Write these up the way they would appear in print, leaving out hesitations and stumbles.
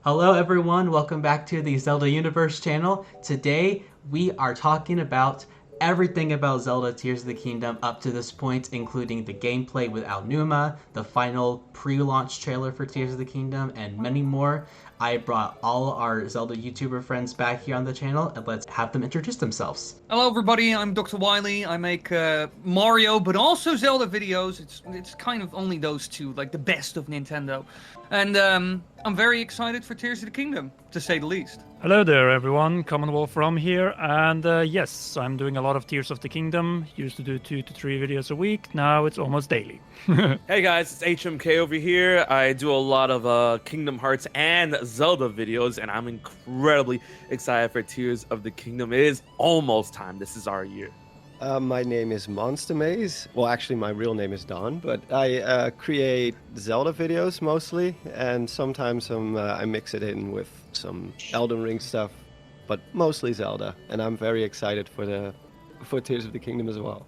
Hello everyone, welcome back to the Zelda Universe channel. Today we are talking about everything about Zelda Tears of the Kingdom up to this point, including the gameplay with Aonuma, the final pre-launch trailer for Tears of the Kingdom, and many more. I brought all our Zelda YouTuber friends back here on the channel, and let's have them introduce themselves. Hello everybody, I'm Dr. Wily. I make Mario, but also Zelda videos. It's kind of only those two, like the best of Nintendo. And I'm very excited for Tears of the Kingdom, to say the least. Hello there everyone, Commonwealth from here, and yes, I'm doing a lot of Tears of the Kingdom. Used to do 2 to 3 videos a week, now it's almost daily. Hey guys, it's HMK over here. I do a lot of Kingdom Hearts and Zelda videos, and I'm incredibly excited for Tears of the Kingdom. It is almost time. This is our year. My name is Monster Maze. Well, actually, my real name is Don, but I create Zelda videos mostly, and sometimes I mix it in with some Elden Ring stuff, but mostly Zelda. And I'm very excited for Tears of the Kingdom as well.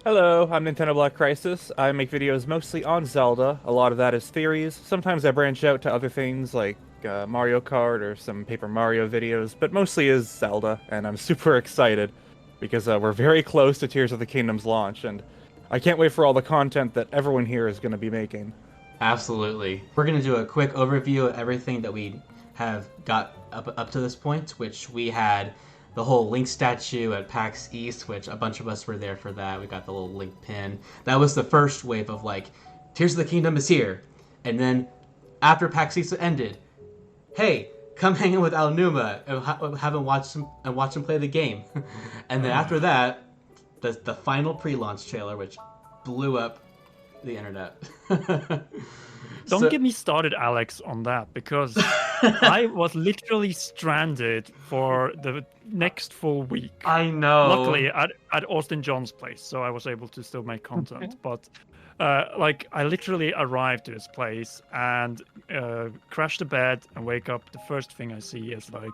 Hello, I'm Nintendo Black Crisis. I make videos mostly on Zelda. A lot of that is theories. Sometimes I branch out to other things like Mario Kart or some Paper Mario videos, but mostly is Zelda, and I'm super excited because we're very close to Tears of the Kingdom's launch, and I can't wait for all the content that everyone here is going to be making. Absolutely. We're going to do a quick overview of everything that we have got up to this point, which we had the whole Link statue at PAX East, which a bunch of us were there for that. We got the little Link pin. That was the first wave of like, Tears of the Kingdom is here. And then after PAX East ended, hey, come hang out with Aonuma and have him watch him play the game. And then after that, the final pre-launch trailer, which blew up the internet. Don't get me started, Alex, on that, because I was literally stranded for the next full week. I know. Luckily, at Austin John's place, so I was able to still make content. But I literally arrived to his place and crashed the bed and wake up. The first thing I see is like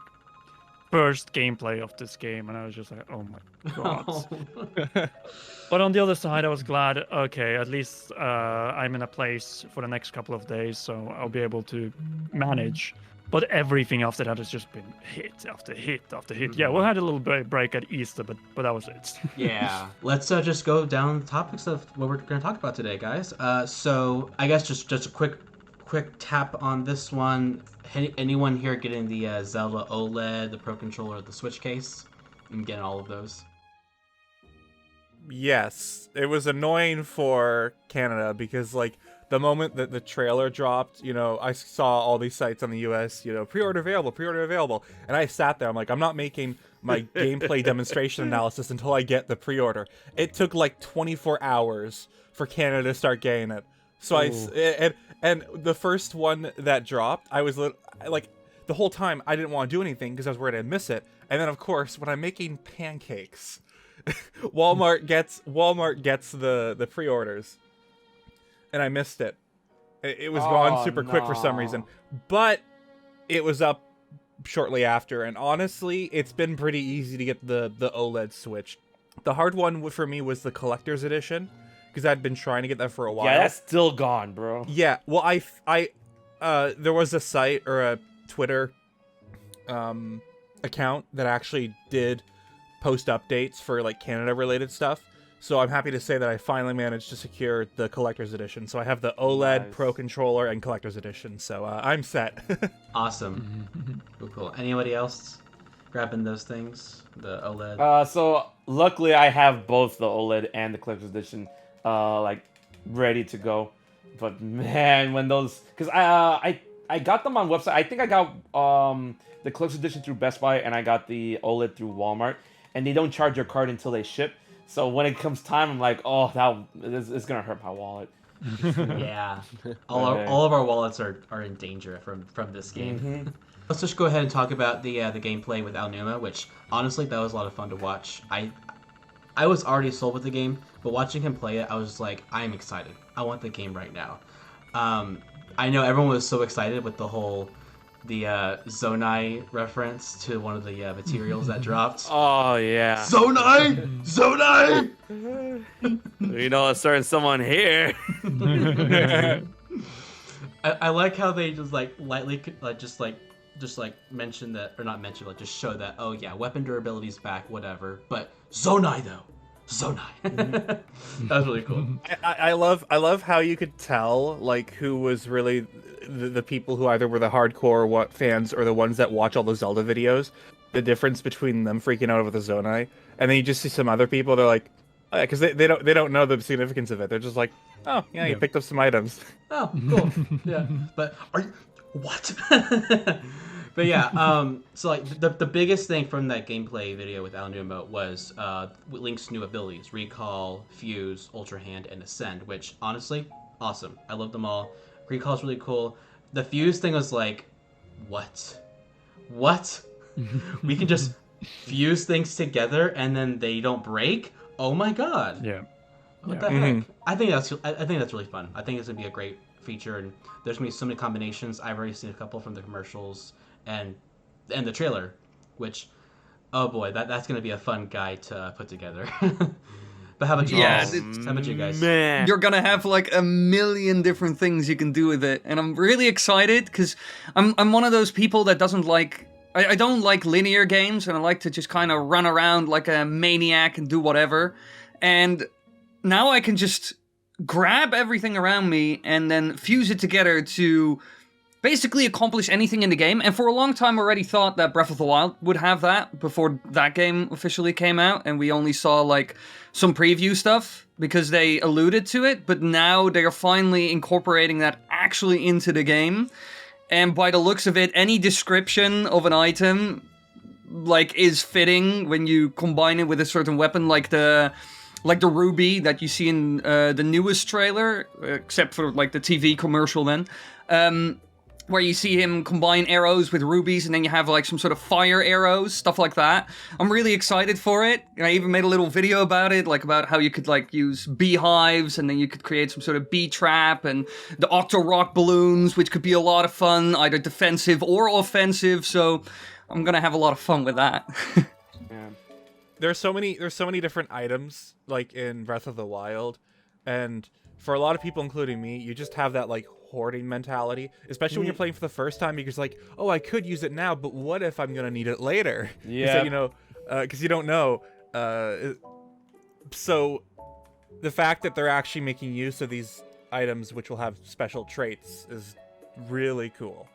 first gameplay of this game, and I was just like, oh my god. But on the other side, I was glad, okay, at least I'm in a place for the next couple of days, so I'll be able to manage. But everything after that has just been hit after hit after hit. Yeah, we had a little break at Easter, but that was it. Yeah. Let's just go down the topics of what we're going to talk about today, guys. So I guess just a quick tap on this one. Anyone here getting the Zelda OLED, the Pro Controller, the Switch case? I'm getting all of those. Yes, it was annoying for Canada because, like, the moment that the trailer dropped, you know, I saw all these sites on the US, you know, pre-order available, and I sat there, I'm like, I'm not making my gameplay demonstration analysis until I get the pre-order. It took like 24 hours for Canada to start getting it. So and the first one that dropped, I was like, the whole time I didn't want to do anything because I was worried I'd miss it. And then of course, when I'm making pancakes, Walmart gets the pre-orders, and I missed it. It was gone super quick for some reason, but it was up shortly after. And honestly, it's been pretty easy to get the OLED Switch. The hard one for me was the collector's edition, because I'd been trying to get that for a while. Yeah, that's still gone, bro. Yeah, well, there was a site or a Twitter account that actually did post updates for like Canada related stuff. So I'm happy to say that I finally managed to secure the collector's edition. So I have the OLED Nice. Pro Controller and collector's edition. So I'm set. Awesome. Cool. Anybody else grabbing those things? The OLED? So luckily I have both the OLED and the collector's edition like ready to go. But man, when those, because I got them on website. I think I got the collector's edition through Best Buy, and I got the OLED through Walmart, and they don't charge your card until they ship. So when it comes time, I'm like, oh, it's gonna hurt my wallet. Yeah. All of our wallets are in danger from this game. Mm-hmm. Let's just go ahead and talk about the gameplay with Aonuma, which honestly that was a lot of fun to watch. I was already sold with the game, but watching him play it, I was just like, I'm excited. I want the game right now. I know everyone was so excited with the Zonai reference to one of the materials that dropped. Oh yeah. Zonai! Zonai! You know, starting someone here. I like how they just like lightly just mention that, or not mention, but just show that, oh yeah, weapon durability's back, whatever. But Zonai though, Zonai. That was really cool. I love how you could tell like who was really the people who either were the hardcore fans or the ones that watch all the Zelda videos. The difference between them freaking out over the Zonai, and then you just see some other people. They're like, oh, yeah, because they don't know the significance of it. They're just like, oh yeah, you picked up some items. Oh, cool. Yeah, but are you what? But yeah, so like the biggest thing from that gameplay video with Aonuma was Link's new abilities: Recall, Fuse, Ultra Hand, and Ascend. Which honestly, awesome. I love them all. Recall's really cool. The Fuse thing was like, what? We can just fuse things together and then they don't break? Oh my god! Yeah. What the heck? I think that's really fun. I think it's gonna be a great feature, and there's gonna be so many combinations. I've already seen a couple from the commercials and the trailer, which, oh boy, that's gonna be a fun guide to put together. But how about you guys? How about you guys? Man. You're gonna have like a million different things you can do with it, and I'm really excited because I'm one of those people that doesn't like. I don't like linear games, and I like to just kind of run around like a maniac and do whatever. And now I can just grab everything around me and then fuse it together to basically accomplish anything in the game. And for a long time I already thought that Breath of the Wild would have that before that game officially came out, and we only saw like some preview stuff because they alluded to it, but now they are finally incorporating that actually into the game. And by the looks of it, any description of an item like is fitting when you combine it with a certain weapon, like the ruby that you see in the newest trailer, except for like the TV commercial then, where you see him combine arrows with rubies, and then you have like some sort of fire arrows, stuff like that. I'm really excited for it. I even made a little video about it, like about how you could like use beehives, and then you could create some sort of bee trap, and the Octo Rock balloons, which could be a lot of fun, either defensive or offensive. So I'm gonna have a lot of fun with that. Yeah. There's so many different items like in Breath of the Wild, and for a lot of people, including me, you just have that like hoarding mentality, especially when you're playing for the first time, because like, oh, I could use it now, but what if I'm gonna need it later? Yeah. So, because you don't know. So the fact that they're actually making use of these items, which will have special traits, is really cool.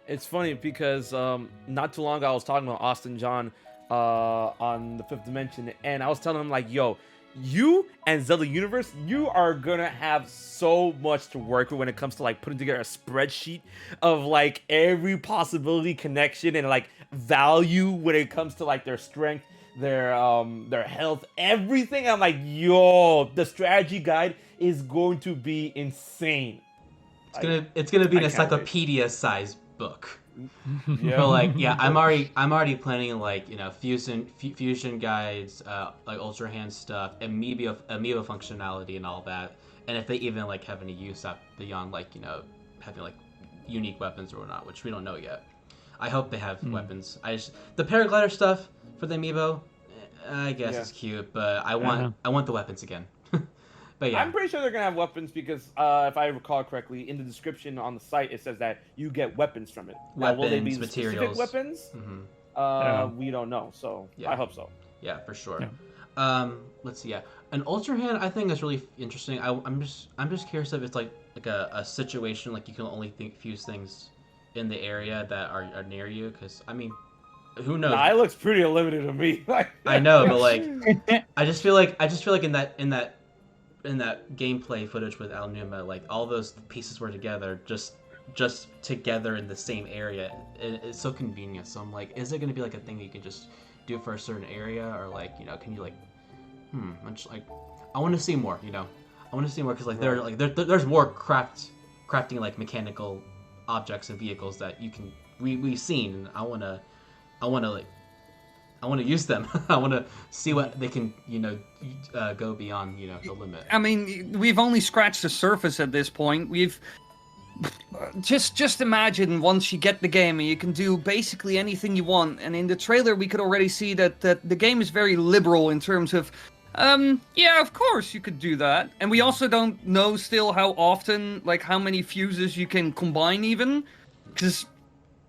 It's funny because not too long ago I was talking about Austin John on the Fifth Dimension, and I was telling him like, yo, you and Zelda Universe, you are gonna have so much to work with when it comes to like putting together a spreadsheet of like every possibility, connection, and like value when it comes to like their strength, their health, everything. I'm like, yo, the strategy guide is going to be insane. It's gonna be an encyclopedia-sized book. Yeah. But like, yeah, I'm already planning like, fusion guides, like Ultra Hand stuff, amiibo functionality and all that. And if they even like have any use up beyond like, having like unique weapons or whatnot, which we don't know yet. I hope they have weapons. The paraglider stuff for the amiibo, I guess is cute, but I want the weapons again. But yeah. I'm pretty sure they're gonna have weapons because if I recall correctly, in the description on the site it says that you get weapons from it. Weapons, will they be materials, specific weapons? Mm-hmm. We don't know, so I hope so. Yeah, for sure. Yeah. Let's see. Yeah, an Ultra Hand I think is really interesting. I'm just curious if it's like a situation like you can only fuse things in the area that are near you, because I mean, who knows? Nah, it looks pretty limited to me. I know, but like, I just feel like in that gameplay footage with Aonuma, like all those pieces were together, just together in the same area. It's so convenient. So I'm like, is it going to be like a thing that you can just do for a certain area, or like, can you like, I'm just like, I want to see more. I want to see more because like there's more crafting like mechanical objects and vehicles that we've seen, and I want to use them. I want to see what they can, go beyond, the limit. I mean, we've only scratched the surface at this point. We've just imagine once you get the game and you can do basically anything you want. And in the trailer, we could already see that the game is very liberal in terms of Yeah, of course you could do that. And we also don't know still how often, like how many fuses you can combine even. Because,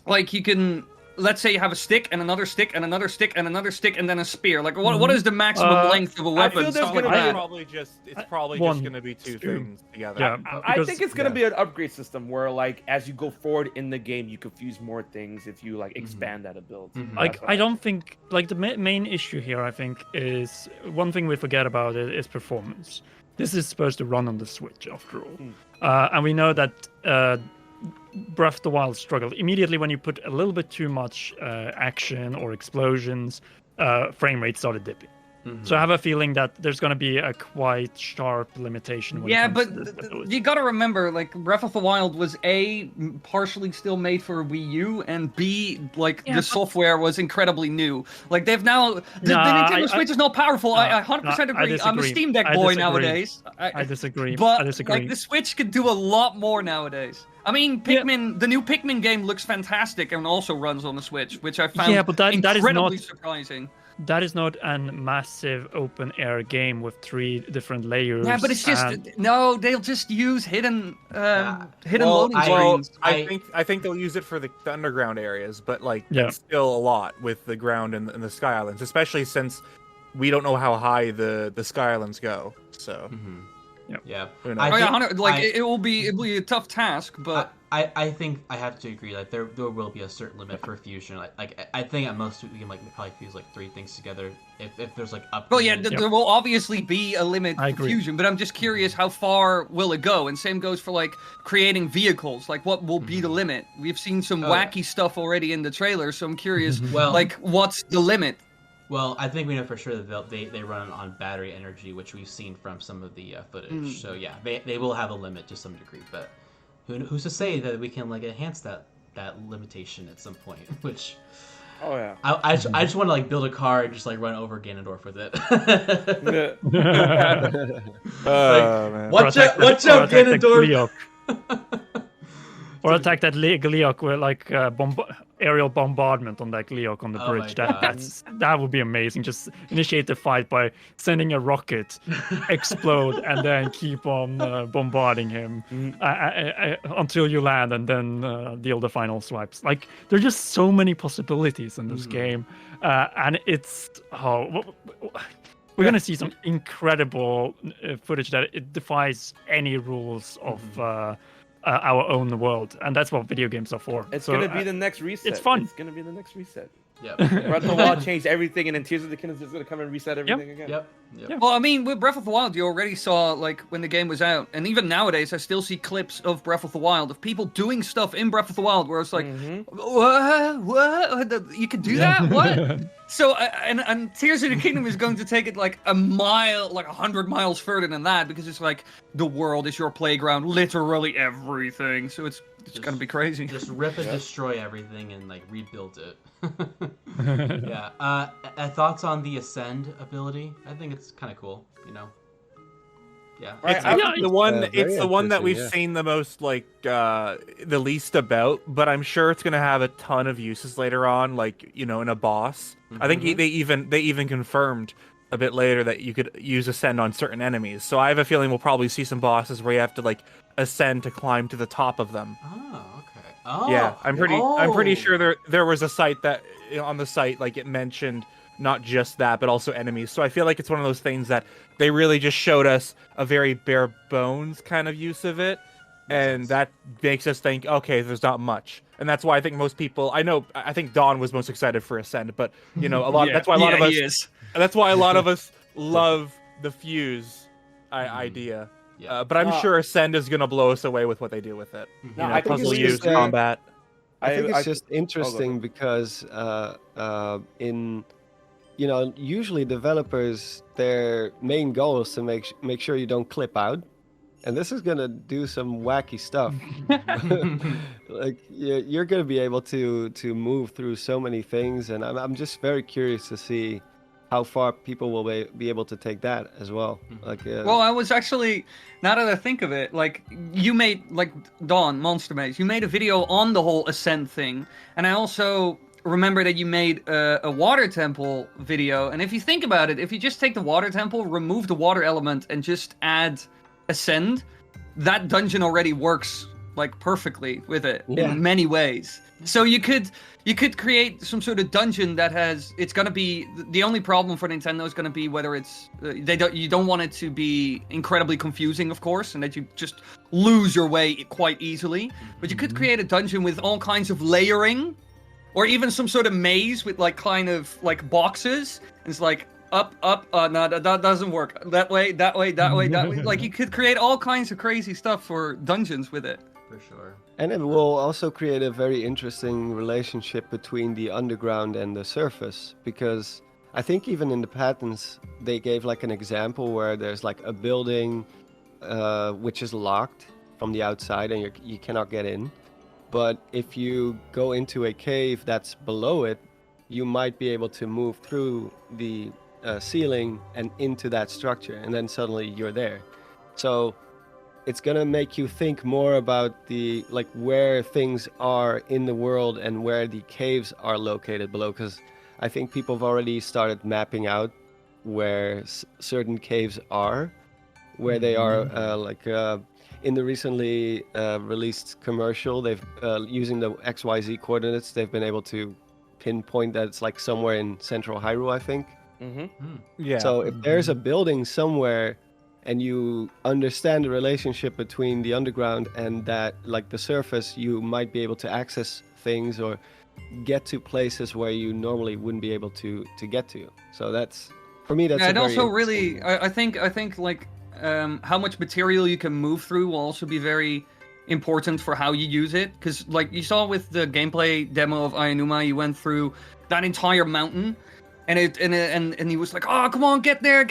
like, you can, let's say you have a stick and another stick and another stick and another stick and then a spear. Like, what is the maximum length of a weapon? I feel there's Something gonna like be that. it's probably one, just gonna be two two. things together. Yeah, I because- think it's gonna be an upgrade system where, like, as you go forward in the game, you can fuse more things if you like expand that ability. Like, I don't think, like, the main issue here, I think, is one thing we forget about it is performance. This is supposed to run on the Switch, after all. And we know that Breath of the Wild struggled. Immediately when you put a little bit too much action or explosions, frame rate started dipping. So I have a feeling that there's going to be a quite sharp limitation. When Yeah, it comes but to this. you gotta remember, like, Breath of the Wild was A, partially still made for Wii U, and B, like, the software was incredibly new. Like, they've now... The Nintendo Switch is not powerful, I 100% agree. I'm a disagree. Steam Deck I boy disagree. nowadays. I disagree. But, I disagree. like, the Switch could do a lot more nowadays. I mean, Pikmin, the new Pikmin game looks fantastic and also runs on the Switch, which I found incredibly surprising. That is not a massive open air game with 3 different layers. Yeah, but it's just no. They'll just use hidden loading Well, screens. I think they'll use it for the underground areas, but like it's still a lot with the ground and the Sky Islands, especially since we don't know how high the Sky Islands go. So Yeah. It will be a tough task, but I think I have to agree. Like there will be a certain limit for fusion. Like I think at most we can probably fuse like 3 things together. If there's like up. Well, yeah, there will obviously be a limit for fusion, but I'm just curious how far will it go? And same goes for like creating vehicles. Like what will be the limit? We've seen some wacky stuff already in the trailer, so I'm curious. Like what's the limit? Well, I think we know for sure that they run on battery energy, which we've seen from some of the footage. So yeah, they will have a limit to some degree, but who's to say that we can like enhance that limitation at some point? Which I just want to like build a car and just like run over Ganondorf with it. man. Watch out, Ganondorf! Or attack that Gleeok with like aerial bombardment on that Gleeok on the bridge. That would be amazing. Just initiate the fight by sending a rocket, explode, and then keep on bombarding him until you land, and then deal the final swipes. Like there's just so many possibilities in this game, and it's we're gonna see some incredible footage that it defies any rules of. Our own world, and that's what video games are for. It's gonna be the next reset. It's fun. It's gonna be the next reset. Yeah. Breath of the Wild changed everything, and then Tears of the Kingdom is gonna come and reset everything again. Yep. Well, I mean, with Breath of the Wild, you already saw, like, when the game was out, and even nowadays, I still see clips of Breath of the Wild, of people doing stuff in Breath of the Wild, where it's like, what? You can do that? What? So, and Tears of the Kingdom is going to take it, like, 100 miles further than that, because it's like, the world is your playground, literally everything, so it's gonna be crazy. Just rip and destroy everything and, like, rebuild it. Yeah. Thoughts on the Ascend ability? I think it's kind of cool, you know? Yeah. It's the one that we've seen the most, like, the least about, but I'm sure it's gonna have a ton of uses later on, like, you know, in a boss. I think they even confirmed a bit later that you could use Ascend on certain enemies. So I have a feeling we'll probably see some bosses where you have to, like, ascend to climb to the top of them. Oh, okay. Oh. Yeah, I'm pretty sure there was a site that on the site, like, it mentioned not just that, but also enemies. So I feel like it's one of those things that they really just showed us a very bare bones kind of use of it, and that makes us think, okay, there's not much. And that's why I think most people, I think Dawn was most excited for Ascend, but you know, that's why a lot of us love the fuse idea. Yeah. But I'm sure Ascend is gonna blow us away with what they do with it. No, I think puzzle it's use, just, combat. I think it's just interesting because usually developers, their main goal is to make sure you don't clip out, and this is gonna do some wacky stuff. Like you're gonna be able to move through so many things, and I'm just very curious to see how far people will be able to take that as well. Like, well, I was actually, now that I think of it, like, you made, like, Dawn, Monster Maze, you made a video on the whole Ascend thing, and I also, remember that you made a water temple video, and if you think about it, if you just take the water temple, remove the water element, and just add ascend, that dungeon already works like perfectly with it in many ways. So you could create some sort of dungeon that has, it's gonna be, the only problem for Nintendo is gonna be whether it's you don't want it to be incredibly confusing, of course, and that you just lose your way quite easily. But you could create a dungeon with all kinds of layering, or even some sort of maze with like kind of like boxes. And it's like up, no, that doesn't work. That way, that way, that way, that way. Like you could create all kinds of crazy stuff for dungeons with it. For sure. And it will also create a very interesting relationship between the underground and the surface, because I think even in the patents they gave like an example where there's like a building which is locked from the outside and you cannot get in. But if you go into a cave that's below it, you might be able to move through the ceiling and into that structure, and then suddenly you're there. So it's gonna make you think more about the like where things are in the world and where the caves are located below, because I think people have already started mapping out where certain caves are, where they are. In the recently released commercial, they've using the XYZ coordinates, they've been able to pinpoint that it's like somewhere in central Hyrule, I think. Yeah. So if there's a building somewhere and you understand the relationship between the underground and that, like the surface, you might be able to access things or get to places where you normally wouldn't be able to get to. So that's, for me, that's yeah, a and very also really, interesting- I think like how much material you can move through will also be very important for how you use it. Because like you saw with the gameplay demo of Aonuma, you went through that entire mountain. And he was like, "Oh, come on, get there!"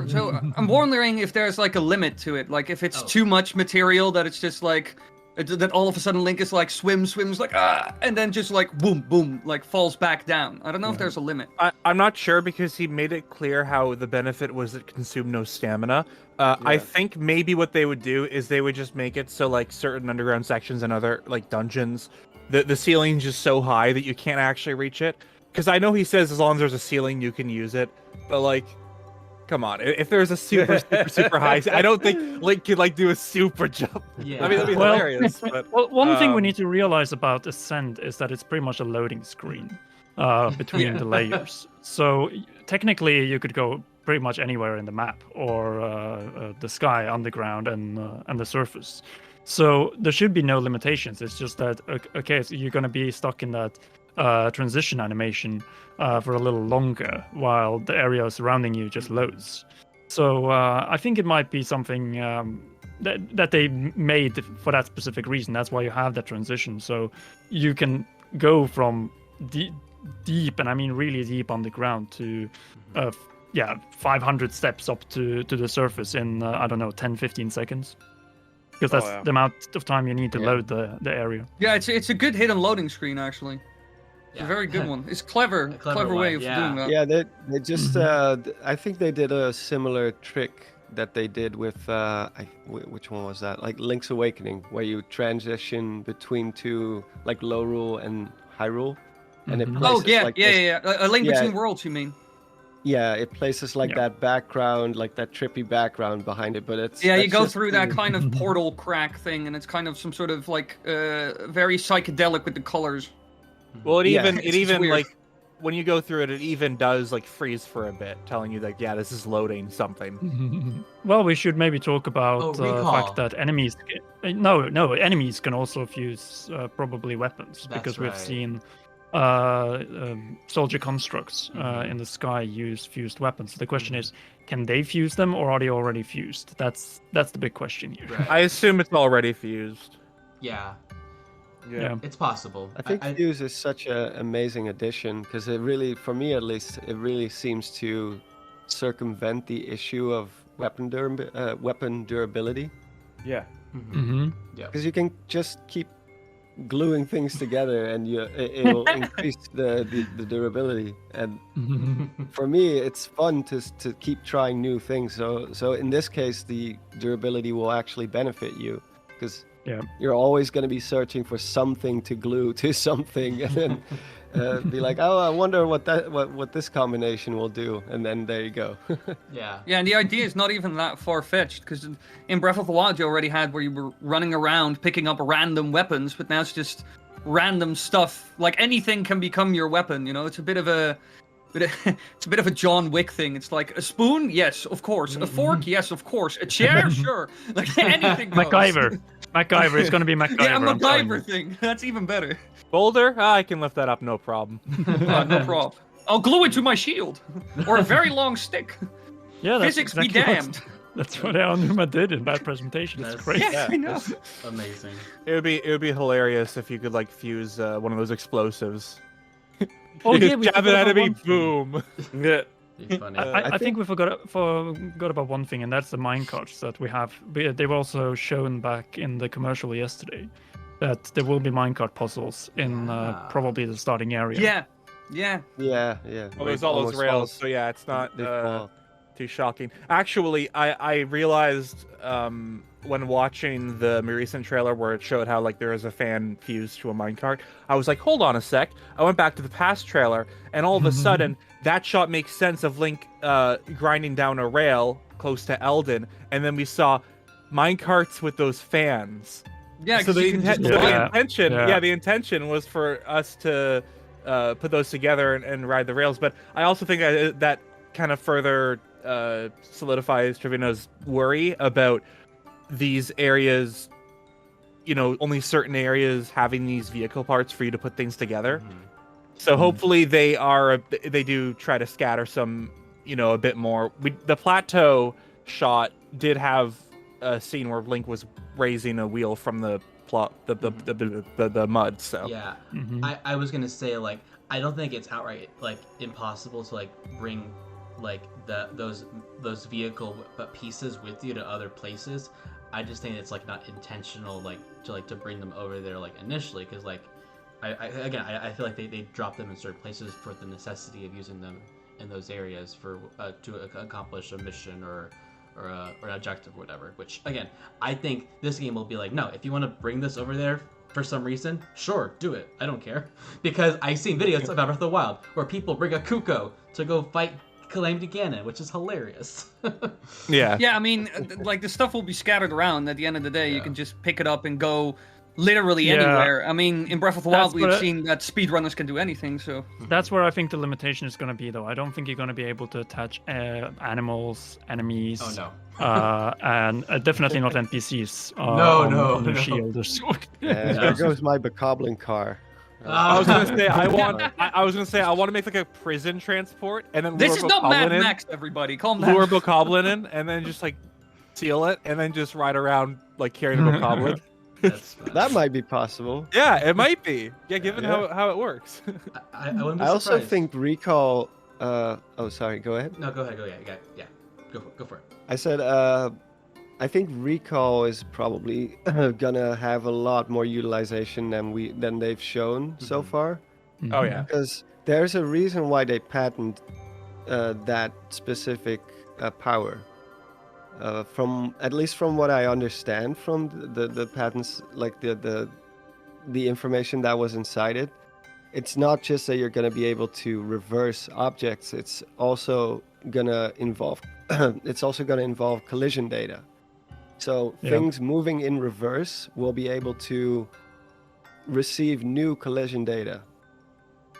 So I'm wondering if there's like a limit to it, like if it's too much material that it's just like that all of a sudden Link is like swims like and then just like boom, like falls back down. I don't know if there's a limit. I'm not sure because he made it clear how the benefit was it consumed no stamina. I think maybe what they would do is they would just make it so like certain underground sections and other like dungeons, the ceiling's just so high that you can't actually reach it. Because I know he says as long as there's a ceiling, you can use it. But, like, come on. If there's a super high... I don't think Link could, like, do a super jump. Yeah. I mean, that'd be hilarious. But, well, one thing we need to realize about Ascent is that it's pretty much a loading screen between the layers. So, technically, you could go pretty much anywhere in the map or the sky, underground, and the surface. So, there should be no limitations. It's just that, okay, so you're going to be stuck in that transition animation for a little longer while the area surrounding you just loads. So I think it might be something that they made for that specific reason. That's why you have that transition. So you can go from deep, and I mean really deep on the ground to 500 steps up to the surface in, 10-15 seconds. Because that's the amount of time you need to load the area. Yeah, it's a good hidden loading screen, actually. It's a very good one. It's clever way of doing that. Yeah, they just I think they did a similar trick that they did with which one was that? Like Link's Awakening, where you transition between two, like Lorule and Hyrule, and it places A Link Between Worlds, you mean? Yeah, it places like that background, like that trippy background behind it, but it's you go through that kind of portal crack thing, and it's kind of some sort of like very psychedelic with the colors. Well, it even weird. like when you go through it, it even does like freeze for a bit, telling you like, yeah, this is loading something. Well, we should maybe talk about the fact that enemies can also fuse probably weapons. That's because right. we've seen soldier constructs in the sky use fused weapons. So the question is, can they fuse them or are they already fused? That's the big question here. Right. I assume it's already fused. Yeah. Yeah. It's possible. I think Fuse is such an amazing addition because it really, for me at least, it really seems to circumvent the issue of weapon durability. Yeah. Because you can just keep gluing things together and it'll increase the durability. And for me, it's fun to keep trying new things. So in this case, the durability will actually benefit you because Yeah. You're always going to be searching for something to glue to something, and then be like, oh, I wonder what this combination will do, and then there you go. Yeah. Yeah, and the idea is not even that far-fetched, because in Breath of the Wild you already had where you were running around picking up random weapons, but now it's just random stuff. Like anything can become your weapon, you know? It's a bit of a John Wick thing. It's like a spoon, yes, of course. A fork, yes, of course. A chair, sure. Like anything goes. MacGyver. It's gonna be MacGyver. Yeah, a I'm telling MacGyver thing. That's even better. Boulder? I can lift that up, no problem. No problem. I'll glue it to my shield. Or a very long stick. Yeah, that's Physics exactly be damned. That's what Aonuma did in that presentation. It's That's- great. Yeah, I know. Amazing. It would be hilarious if you could like fuse one of those explosives. Oh You yeah, just we jab it forgot at about me, one thing. boom. Yeah. Be funny. I think we forgot about one thing, and that's the minecarts that we have. They were also shown back in the commercial yesterday that there will be minecart puzzles in probably the starting area. Yeah. Yeah. Well, there's all those Almost rails, falls. so yeah, it's not They fall. too shocking. Actually, I realized when watching the recent trailer where it showed how like there is a fan fused to a minecart, I was like, hold on a sec. I went back to the past trailer, and all of a sudden, that shot makes sense of Link grinding down a rail close to Eldin, and then we saw minecarts with those fans. Yeah, So 'cause you can just the intention was for us to put those together and ride the rails. But I also think that kind of further solidifies Trevino's worry about these areas, only certain areas having these vehicle parts for you to put things together. So hopefully they do try to scatter some, a bit more. The plateau shot did have a scene where Link was raising a wheel from the mud. So Yeah, Mhm. I was gonna say like I don't think it's outright like impossible to like bring like those vehicle pieces with you to other places. I just think it's like not intentional to bring them over there like initially, because like I feel like they drop them in certain places for the necessity of using them in those areas for to accomplish a mission or an objective or whatever. Which again, I think this game will be like, no, if you want to bring this over there for some reason, sure, do it. I don't care, because I've seen videos about Breath of the Wild where people bring a Kuko to go fight Calamity Ganon, which is hilarious. yeah. Yeah, I mean, like the stuff will be scattered around. At the end of the day, you can just pick it up and go literally anywhere. I mean, in Breath of the Wild, we've seen that speedrunners can do anything. So That's where I think the limitation is going to be, though. I don't think you're going to be able to attach animals, enemies. Oh no. And definitely not NPCs. No. on the shield or sword. There goes my Bokoblin car. I was gonna say I want to make like a prison transport, and then this lure is not Mad Bokoblin in, Max, everybody. Calm down. lure Bokoblin in, and then just like seal it, and then just ride around like carrying a Bokoblin. That's fun. That might be possible. Yeah, it might be. Yeah, given Yeah. how it works. I wouldn't be I also surprised. think Recall. Oh, sorry. Go ahead. No, go ahead. Yeah. Go for it. I said. I think Recall is probably gonna have a lot more utilization than they've shown so far. Oh yeah. Because there's a reason why they patent that specific power. From at least from what I understand from the patents, like the information that was inside it, it's not just that you're gonna be able to reverse objects. It's also gonna involve collision data. So things moving in reverse will be able to receive new collision data,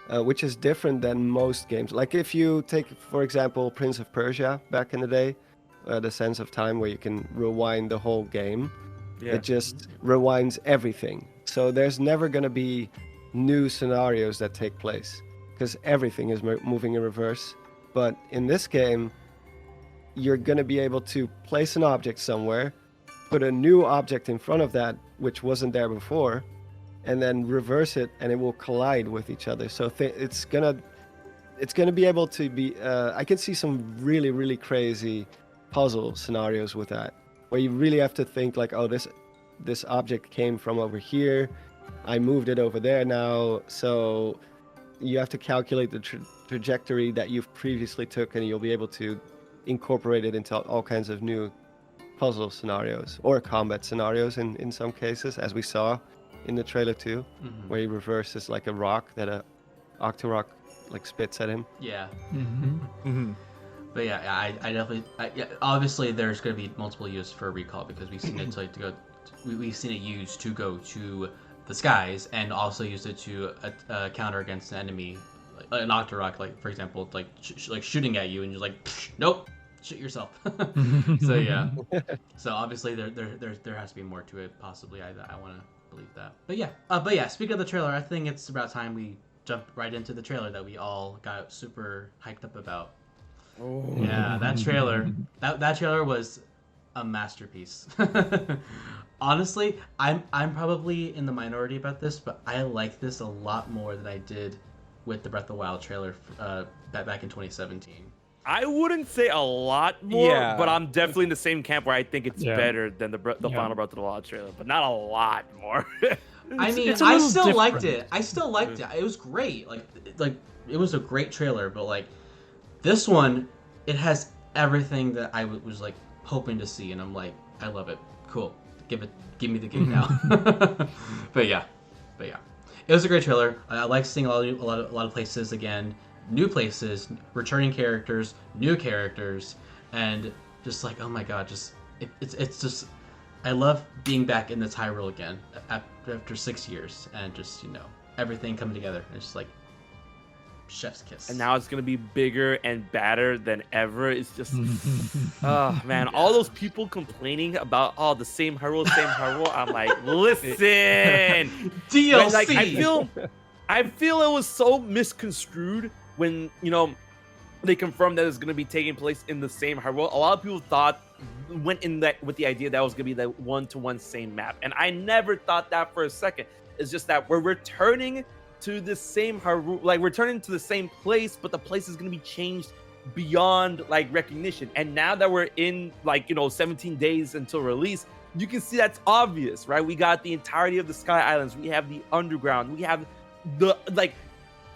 which is different than most games. Like if you take, for example, Prince of Persia back in the day, the Sense of Time, where you can rewind the whole game. Yeah. It just rewinds everything. So there's never going to be new scenarios that take place because everything is moving in reverse. But in this game, you're going to be able to place an object somewhere, put a new object in front of that which wasn't there before, and then reverse it, and it will collide with each other. So it's gonna be able to be. I can see some really, really crazy puzzle scenarios with that, where you really have to think like, oh, this object came from over here, I moved it over there now, so you have to calculate the trajectory that you've previously took, and you'll be able to incorporate it into all kinds of new puzzle scenarios or combat scenarios in some cases, as we saw in the trailer too, where he reverses like a rock that a Octorok like spits at him. Yeah. Mm-hmm. But yeah, I definitely. Obviously, there's going to be multiple uses for recall because we've seen it to go. We've seen it used to go to the skies and also used it to counter against an enemy, like an Octorok, like for example, like like shooting at you and you're like, nope, shoot yourself. So yeah. So obviously there has to be more to it. Possibly, I want to believe that. But yeah. Speaking of the trailer, I think it's about time we jump right into the trailer that we all got super hyped up about. Oh. Yeah, that trailer. That trailer was a masterpiece. Honestly, I'm probably in the minority about this, but I like this a lot more than I did with the Breath of the Wild trailer back in 2017. I wouldn't say a lot more, but I'm definitely in the same camp where I think it's better than the final Breath of the Wild trailer, but not a lot more. I mean, I still liked it. It was great. Like it was a great trailer, but like this one, it has everything that I was like hoping to see, and I'm like, I love it. Cool. Give me the game now. But yeah, it was a great trailer. I like seeing a lot of places again, new places, returning characters, new characters, and just like, oh my god, it's just I love being back in this Hyrule again after 6 years, and just everything coming together. It's just like chef's kiss. And now it's gonna be bigger and badder than ever. It's just, oh man, all those people complaining about the same Hyrule. I'm like, listen, DLC. Like, I feel it was so misconstrued when they confirmed that it's gonna be taking place in the same Hyrule. A lot of people went in that with the idea that it was gonna be the one-to-one same map, and I never thought that for a second. It's just that we're returning to the same Hyrule, like returning to the same place, but the place is going to be changed beyond like recognition. And now that we're in 17 days until release, you can see that's obvious, right? We got the entirety of the Sky Islands, we have the underground, we have the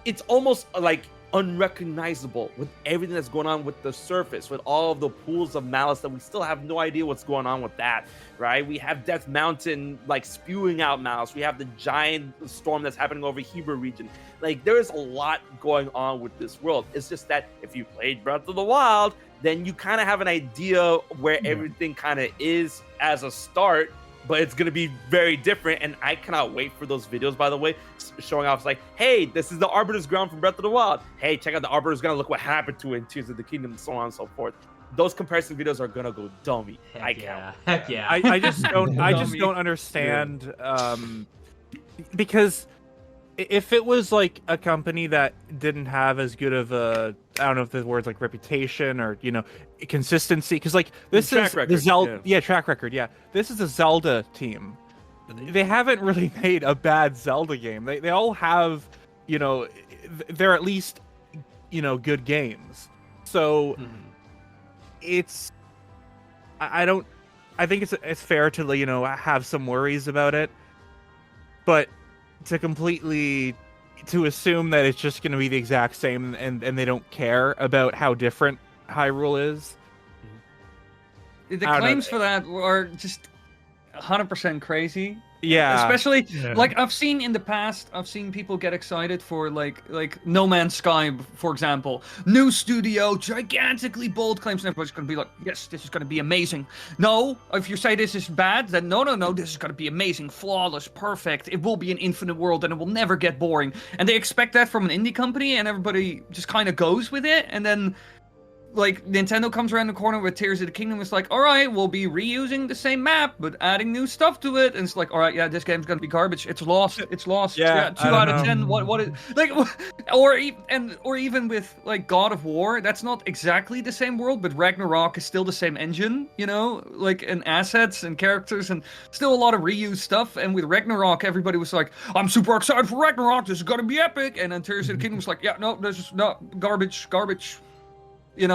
it's almost like unrecognizable with everything that's going on with the surface, with all of the pools of malice that we still have no idea what's going on with that, right? We have Death Mountain like spewing out malice. We have the giant storm that's happening over Hyrule region. Like there is a lot going on with this world. It's just that if you played Breath of the Wild, then you kind of have an idea where everything kind of is as a start, but it's going to be very different. And I cannot wait for those videos, by the way, showing off. It's like, hey, this is the Arbiter's Ground from Breath of the Wild. Hey, check out the Arbiter's Ground. Look what happened to it in Tears of the Kingdom, and so on and so forth. Those comparison videos are going to go dummy. Heck yeah. I just don't understand, because if it was like a company that didn't have as good of a, I don't know if the word's like reputation or consistency, because like this is the Zelda track record. Yeah, this is a Zelda team. They haven't really made a bad Zelda game. They all have, they're at least good games. So it's I think it's fair to have some worries about it, but to assume that it's just going to be the exact same and they don't care about how different Hyrule is. The claims for that are just 100% crazy. Yeah. Especially, like, I've seen in the past, people get excited for, like No Man's Sky, for example. New studio, gigantically bold claims, and everybody's going to be like, yes, this is going to be amazing. No, if you say this is bad, then no, this is going to be amazing, flawless, perfect. It will be an infinite world, and it will never get boring. And they expect that from an indie company, and everybody just kind of goes with it, and then like Nintendo comes around the corner with Tears of the Kingdom. It's like, all right, we'll be reusing the same map but adding new stuff to it. And it's like, all right, yeah, this game's gonna be garbage. It's lost. Yeah, 2 out of 10. What is like, or even with like God of War, that's not exactly the same world, but Ragnarok is still the same engine, like and assets and characters and still a lot of reused stuff. And with Ragnarok, everybody was like, I'm super excited for Ragnarok. This is gonna be epic. And then Tears of the Kingdom was like, yeah, no, this is not garbage. It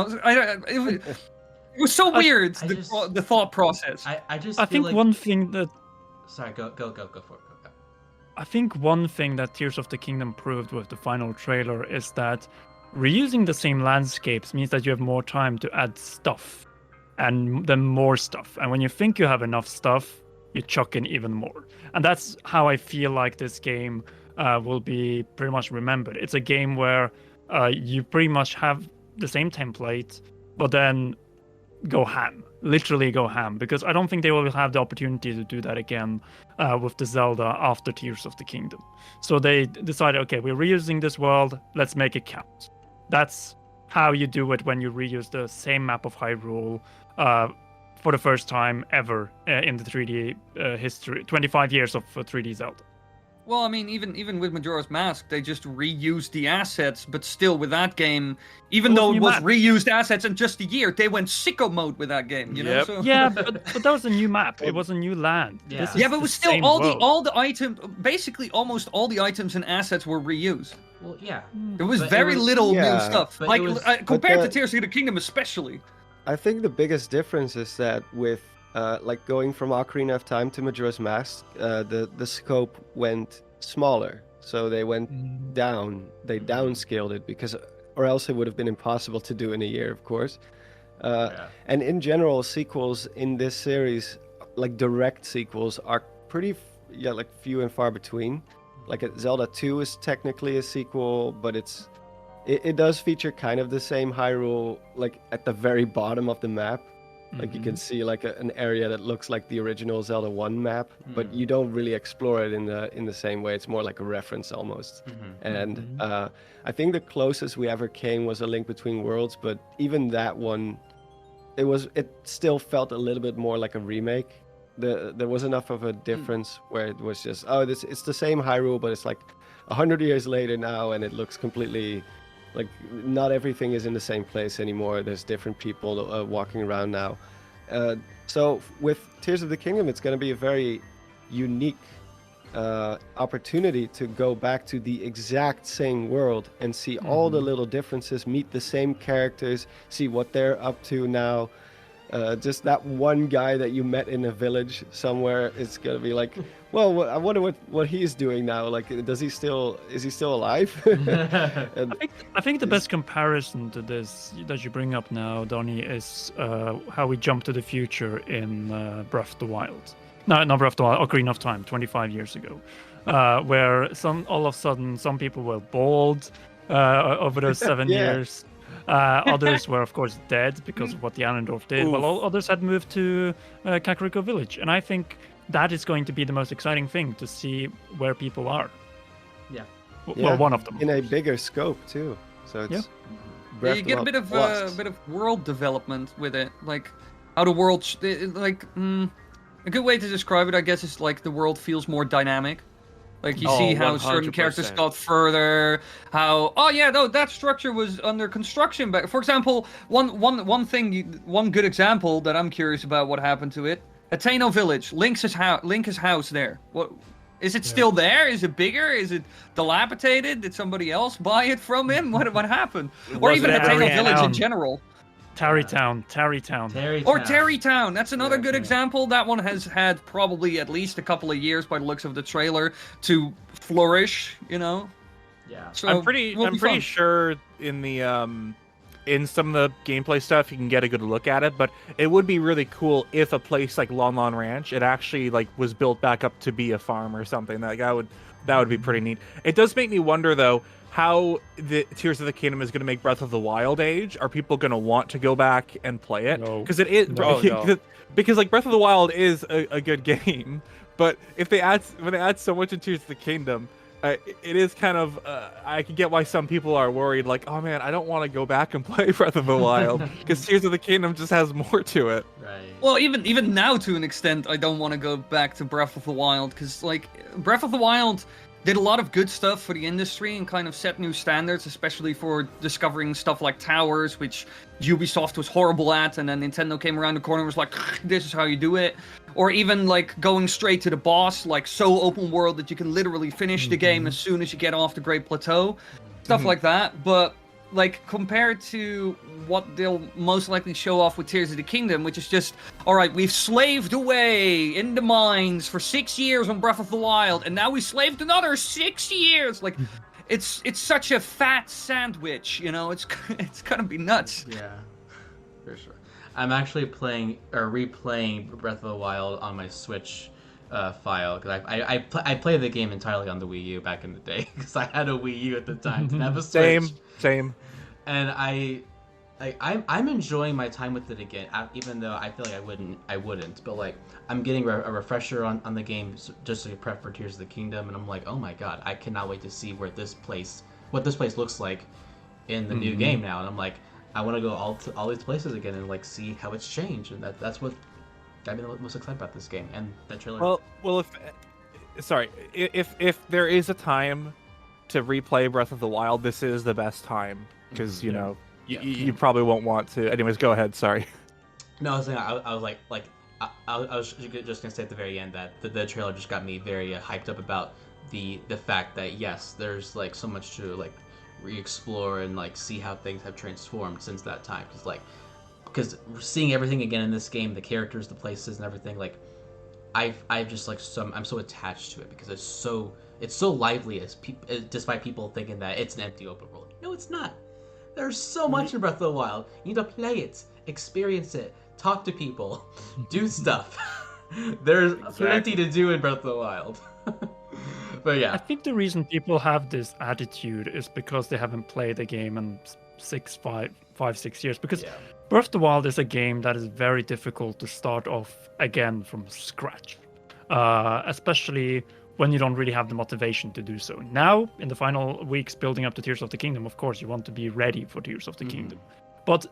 was so weird, the thought process. I think one thing that... Sorry, go for it. Go. I think one thing that Tears of the Kingdom proved with the final trailer is that reusing the same landscapes means that you have more time to add stuff. and then more stuff. And when you think you have enough stuff, you chuck in even more. And that's how I feel like this game will be pretty much remembered. It's a game where you pretty much have the same template, but then go ham. Literally go ham, because I don't think they will have the opportunity to do that again with the Zelda after Tears of the Kingdom. So they decided, okay, we're reusing this world, let's make it count. That's how you do it when you reuse the same map of Hyrule for the first time ever in the 3D history, 25 years of 3D Zelda. Well, I mean, even with Majora's Mask, they just reused the assets, but still with that game, even though it was reused assets in just a year, they went sicko mode with that game, you know? So... Yeah, but that was a new map. It was a new land. Yeah, Yeah, but it was still all the items, basically almost all the items and assets were reused. Well, yeah. There was very little new stuff, but like compared to the- Tears of the Kingdom especially. I think the biggest difference is that with like going from Ocarina of Time to Majora's Mask, the scope went smaller. So they went down. They downscaled it because, or else it would have been impossible to do in a year, of course. And in general, sequels in this series, like direct sequels, are pretty like few and far between. Like Zelda 2 is technically a sequel, but it does feature kind of the same Hyrule, like at the very bottom of the map. Like you can see like an area that looks like the original Zelda 1 map, but you don't really explore it in the same way. It's more like a reference almost. And I think the closest we ever came was A Link Between Worlds, but even that one, it still felt a little bit more like a remake. There was enough of a difference where it was just, it's the same Hyrule, but it's like 100 years later now, and it looks completely like not everything is in the same place anymore. There's different people walking around now. So with Tears of the Kingdom, it's going to be a very unique opportunity to go back to the exact same world and see all the little differences, meet the same characters, see what they're up to now. Just that one guy that you met in a village somewhere is gonna be like, well, I wonder what he's doing now. Like, is he still alive? I think the best comparison to this that you bring up now, Donnie, is how we jump to the future in Breath of the Wild. No, not Breath of the Wild, Ocarina of Time, 25 years ago, where all of a sudden some people were bald over those 7 years. Others were, of course, dead because of what the Ganondorf did, while others had moved to Kakariko village. And I think that is going to be the most exciting thing, to see where people are. Yeah. Well, one of them. In a bigger scope, too. So it's... Yeah, you get a bit of world development with it. Like, how the world... a good way to describe it, I guess, is like the world feels more dynamic. Like, you see how certain characters got further, how, that structure was under construction. But for example, one good example that I'm curious about what happened to it, Hateno village, Link's house there. What is it still there? Is it bigger? Is it dilapidated? Did somebody else buy it from him? What happened? Or even Hateno village in general. Tarrytown. Or Tarrytown. That's another good example. That one has had probably at least a couple of years, by the looks of the trailer, to flourish. You know. Yeah. So I'm pretty sure in the in some of the gameplay stuff you can get a good look at it, but it would be really cool if a place like Lon Lon Ranch, it actually like was built back up to be a farm or something. That would be pretty neat. It does make me wonder though, how the Tears of the Kingdom is going to make Breath of the Wild age. Are people going to want to go back and play it? Because it is, because like Breath of the Wild is a good game, but when they add so much in Tears of the Kingdom, it is kind of I can get why some people are worried. Like, oh man, I don't want to go back and play Breath of the Wild because Tears of the Kingdom just has more to it. Right. Well, even now, to an extent, I don't want to go back to Breath of the Wild because like Breath of the Wild did a lot of good stuff for the industry and kind of set new standards, especially for discovering stuff like towers, which Ubisoft was horrible at, and then Nintendo came around the corner and was like, this is how you do it. Or even like going straight to the boss, like so open world that you can literally finish the game as soon as you get off the Great Plateau. Stuff like that. But like compared to what they'll most likely show off with Tears of the Kingdom, which is just, alright, we've slaved away in the mines for 6 years on Breath of the Wild, and now we slaved another 6 years! Like, it's such a fat sandwich, you know? It's gonna be nuts. Yeah, for sure. I'm actually playing or replaying Breath of the Wild on my Switch file because I played the game entirely on the Wii U back in the day because I had a Wii U at the time, didn't have a Switch. Same. And I'm enjoying my time with it again, even though I feel like I wouldn't. But like I'm getting a refresher on the game just to prep for Tears of the Kingdom, and I'm like, oh my god, I cannot wait to see what this place looks like in the new game now. And I'm like, I want to go all these places again and like see how it's changed, and that's what got me the most excited about this game and that trailer. Well, if there is a time to replay Breath of the Wild, this is the best time because you probably won't want to. Anyways, go ahead. Sorry. No, I was saying I was like I was just gonna say at the very end that the trailer just got me very hyped up about the fact that yes, there's like so much to like re-explore and like see how things have transformed since that time. Because seeing everything again in this game, the characters, the places, and everything, like I've just like I'm so attached to it because it's so lively despite people thinking that it's an empty open world. No, it's not. There's so much in Breath of the Wild. You need to play it, experience it, talk to people, do stuff. There's plenty to do in Breath of the Wild. But yeah. I think the reason people have this attitude is because they haven't played the game in 5-6 years. Because Breath of the Wild is a game that is very difficult to start off again from scratch. Especially when you don't really have the motivation to do so. Now, in the final weeks building up to Tears of the Kingdom, of course, you want to be ready for Tears of the Kingdom. But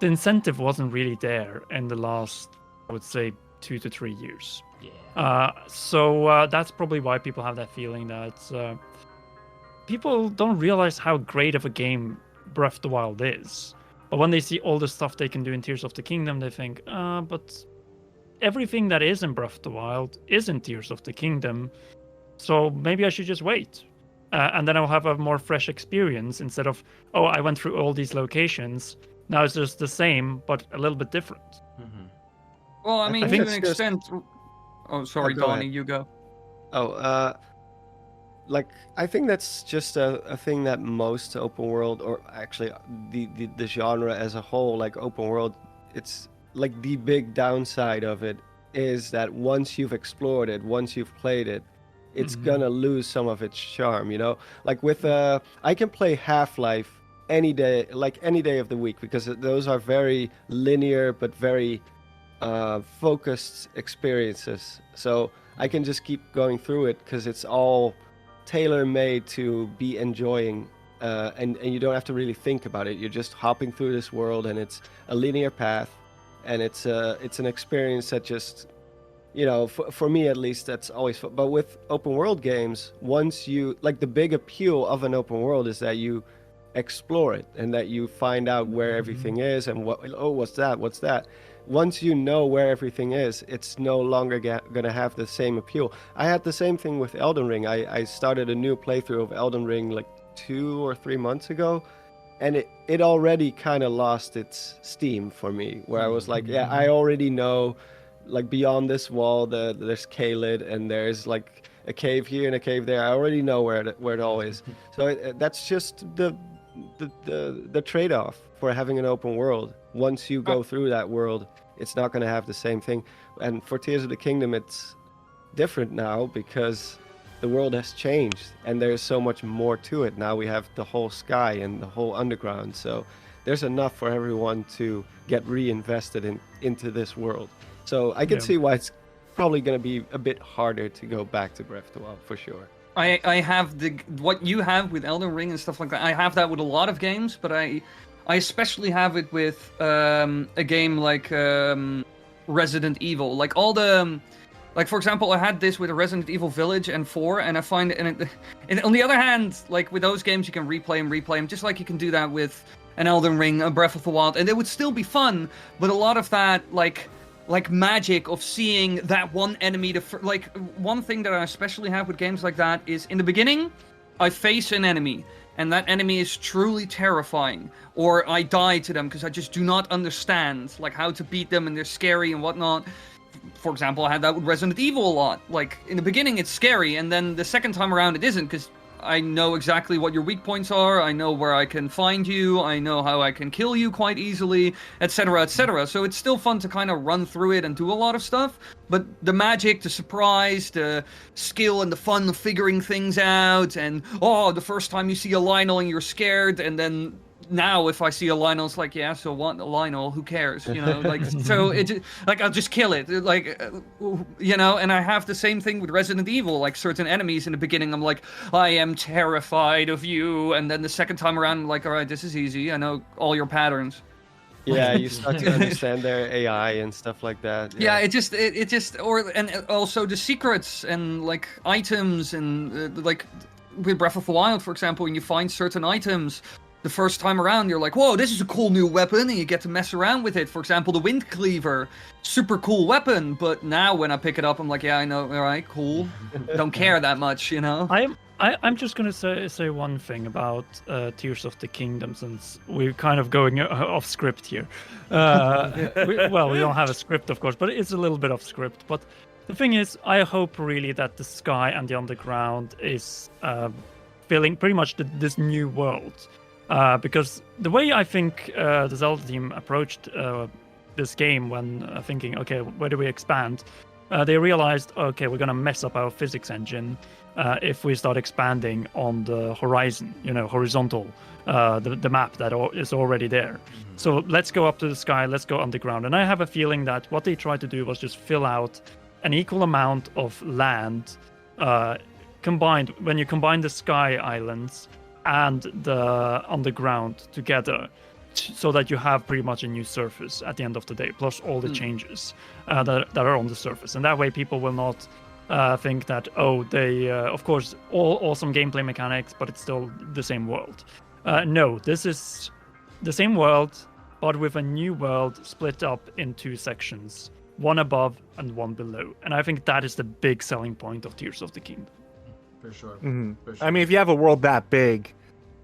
the incentive wasn't really there in the last, I would say, 2 to 3 years. Yeah. So that's probably why people have that feeling that people don't realize how great of a game Breath of the Wild is. But when they see all the stuff they can do in Tears of the Kingdom, they think, but everything that is in Breath of the Wild is in Tears of the Kingdom. So maybe I should just wait. And then I'll have a more fresh experience instead of, I went through all these locations. Now it's just the same, but a little bit different. Mm-hmm. Well, I mean, I to think an it's just- extent... Oh, sorry, go Donnie, ahead. you go. I think that's just a thing that most open world, or actually the genre as a whole, like open world, it's like the big downside of it is that once you've explored it, once you've played it, it's gonna lose some of its charm, Like with I can play Half-Life any day of the week because those are very linear but very focused experiences. So I can just keep going through it because it's all tailor-made to be enjoying, and you don't have to really think about it. You're just hopping through this world, and it's a linear path, and it's an experience that just, for me at least, that's always fun. But with open world games, once you, like, the big appeal of an open world is that you explore it and that you find out where everything is and what's that. Once you know where everything is, it's no longer going to have the same appeal. I had the same thing with Elden Ring. I started a new playthrough of Elden Ring like 2 or 3 months ago, and it already kind of lost its steam for me, where I was like, I already know, like, beyond this wall, there's Caelid, and there's like a cave here and a cave there. I already know where it all is. So that's just the trade-off for having an open world. Once you go through that world, it's not going to have the same thing. And for Tears of the Kingdom, it's different now because the world has changed and there's so much more to it. Now we have the whole sky and the whole underground. So there's enough for everyone to get reinvested into this world. So I can see why it's probably going to be a bit harder to go back to Breath of the Wild, for sure. I have what you have with Elden Ring and stuff like that. I have that with a lot of games, but I especially have it with a game like Resident Evil. Like all the, like for example, I had this with Resident Evil Village and 4, and I find and on the other hand, like with those games, you can replay them, just like you can do that with an Elden Ring, a Breath of the Wild, and it would still be fun. But a lot of that, like magic of seeing that one enemy, like one thing that I especially have with games like that is in the beginning, I face an enemy. And that enemy is truly terrifying, or I die to them because I just do not understand like how to beat them, and they're scary and whatnot. For example, I had that with Resident Evil a lot. Like in the beginning, it's scary, and then the second time around, it isn't because I know exactly what your weak points are. I know where I can find you. I know how I can kill you quite easily, etc., etc. So it's still fun to kind of run through it and do a lot of stuff. But the magic, the surprise, the skill, and the fun of figuring things out, and the first time you see a Lionel and you're scared, and then now if I see a Lionel, it's like, yeah, so what? A Lionel, who cares? You know, like, so it, like, I'll just kill it, like, you know. And I have the same thing with Resident Evil. Like, certain enemies in the beginning, I'm like, I am terrified of you, and then the second time around, I'm like, all right, this is easy. I know all your patterns. Yeah, you start to understand their AI and stuff like that. Yeah, it just, and also the secrets and like items and like with Breath of the Wild, for example, when you find certain items. The first time around, you're like, whoa, this is a cool new weapon, and you get to mess around with it. For example, the Wind Cleaver, super cool weapon, but now when I pick it up, I'm like, yeah, I know, all right, cool. Don't care that much, you know? I'm just gonna say one thing about Tears of the Kingdom, since we're kind of going off script here. We don't have a script, of course, but it's a little bit off script. But the thing is, I hope really that the sky and the underground is filling pretty much this new world. Because the way I think the Zelda team approached this game when thinking, okay, where do we expand? They realized, okay, we're going to mess up our physics engine if we start expanding on the horizon, horizontal, the map that is already there. Mm-hmm. So let's go up to the sky, let's go underground. And I have a feeling that what they tried to do was just fill out an equal amount of land combined. When you combine the sky islands and the underground together, so that you have pretty much a new surface at the end of the day, plus all the changes that are on the surface. And that way people will not think that, they, of course, all awesome gameplay mechanics, but it's still the same world. No, this is the same world, but with a new world split up in two sections, one above and one below. And I think that is the big selling point of Tears of the Kingdom. For sure. Mm-hmm. For sure. I mean, if you have a world that big,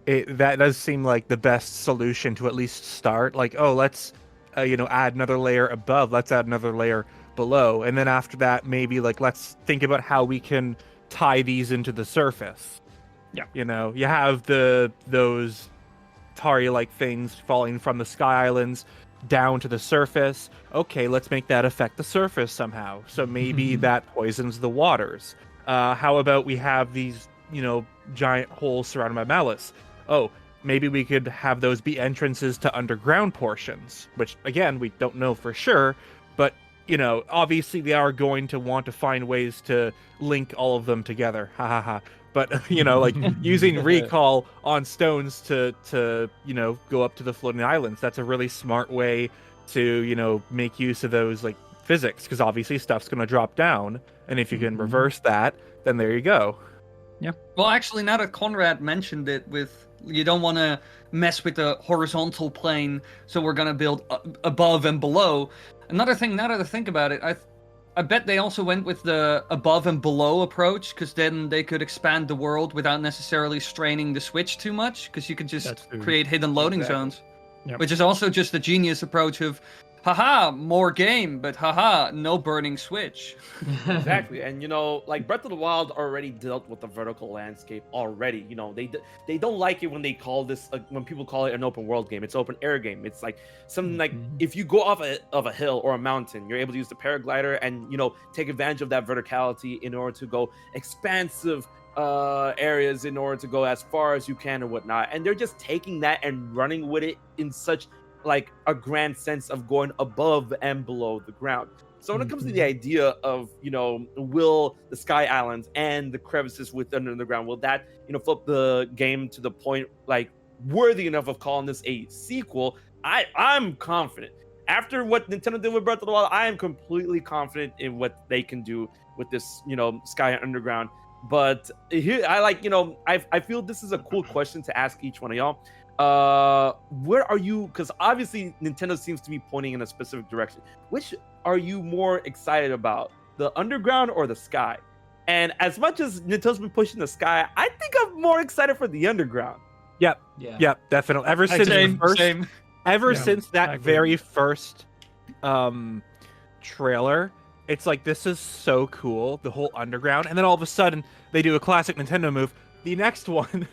that does seem like the best solution to at least start. Like, let's, add another layer above. Let's add another layer below, and then after that, maybe let's think about how we can tie these into the surface. Yeah. You have those Tari-like things falling from the Sky Islands down to the surface. Okay, let's make that affect the surface somehow. So maybe that poisons the waters. How about we have these, giant holes surrounded by malice? Oh, maybe we could have those be entrances to underground portions, which, again, we don't know for sure, but, obviously they are going to want to find ways to link all of them together. Ha ha ha. But, using recall on stones to go up to the floating islands, that's a really smart way to, make use of those, physics, because obviously stuff's going to drop down, and if you can reverse that, then there you go. Yeah. Well, actually, now that Conrad mentioned it, you don't want to mess with the horizontal plane, so we're going to build above and below. Another thing, now that I think about it, I bet they also went with the above and below approach, because then they could expand the world without necessarily straining the Switch too much, because you could just create hidden loading zones. Yep. Which is also just a genius approach of, haha, more game, but haha, no burning Switch. Exactly, and Breath of the Wild already dealt with the vertical landscape already. They don't like it when they call this, when people call it an open world game. It's open air game. It's like something like if you go off of a hill or a mountain, you're able to use the paraglider and take advantage of that verticality in order to go expansive areas, in order to go as far as you can and whatnot. And they're just taking that and running with it in such a grand sense of going above and below the ground. So when it comes to the idea of, will the Sky Islands and the crevices within the ground, will that, flip the game to the point, worthy enough of calling this a sequel? I'm confident. After what Nintendo did with Breath of the Wild, I am completely confident in what they can do with this, Sky Underground. But here, I feel this is a cool question to ask each one of y'all. Where are you? Because obviously Nintendo seems to be pointing in a specific direction. Which are you more excited about, the underground or the sky? And as much as Nintendo's been pushing the sky, I think I'm more excited for the underground. Yep, definitely. Ever since since that very first trailer, it's like, this is so cool, the whole underground. And then all of a sudden they do a classic Nintendo move. the next one,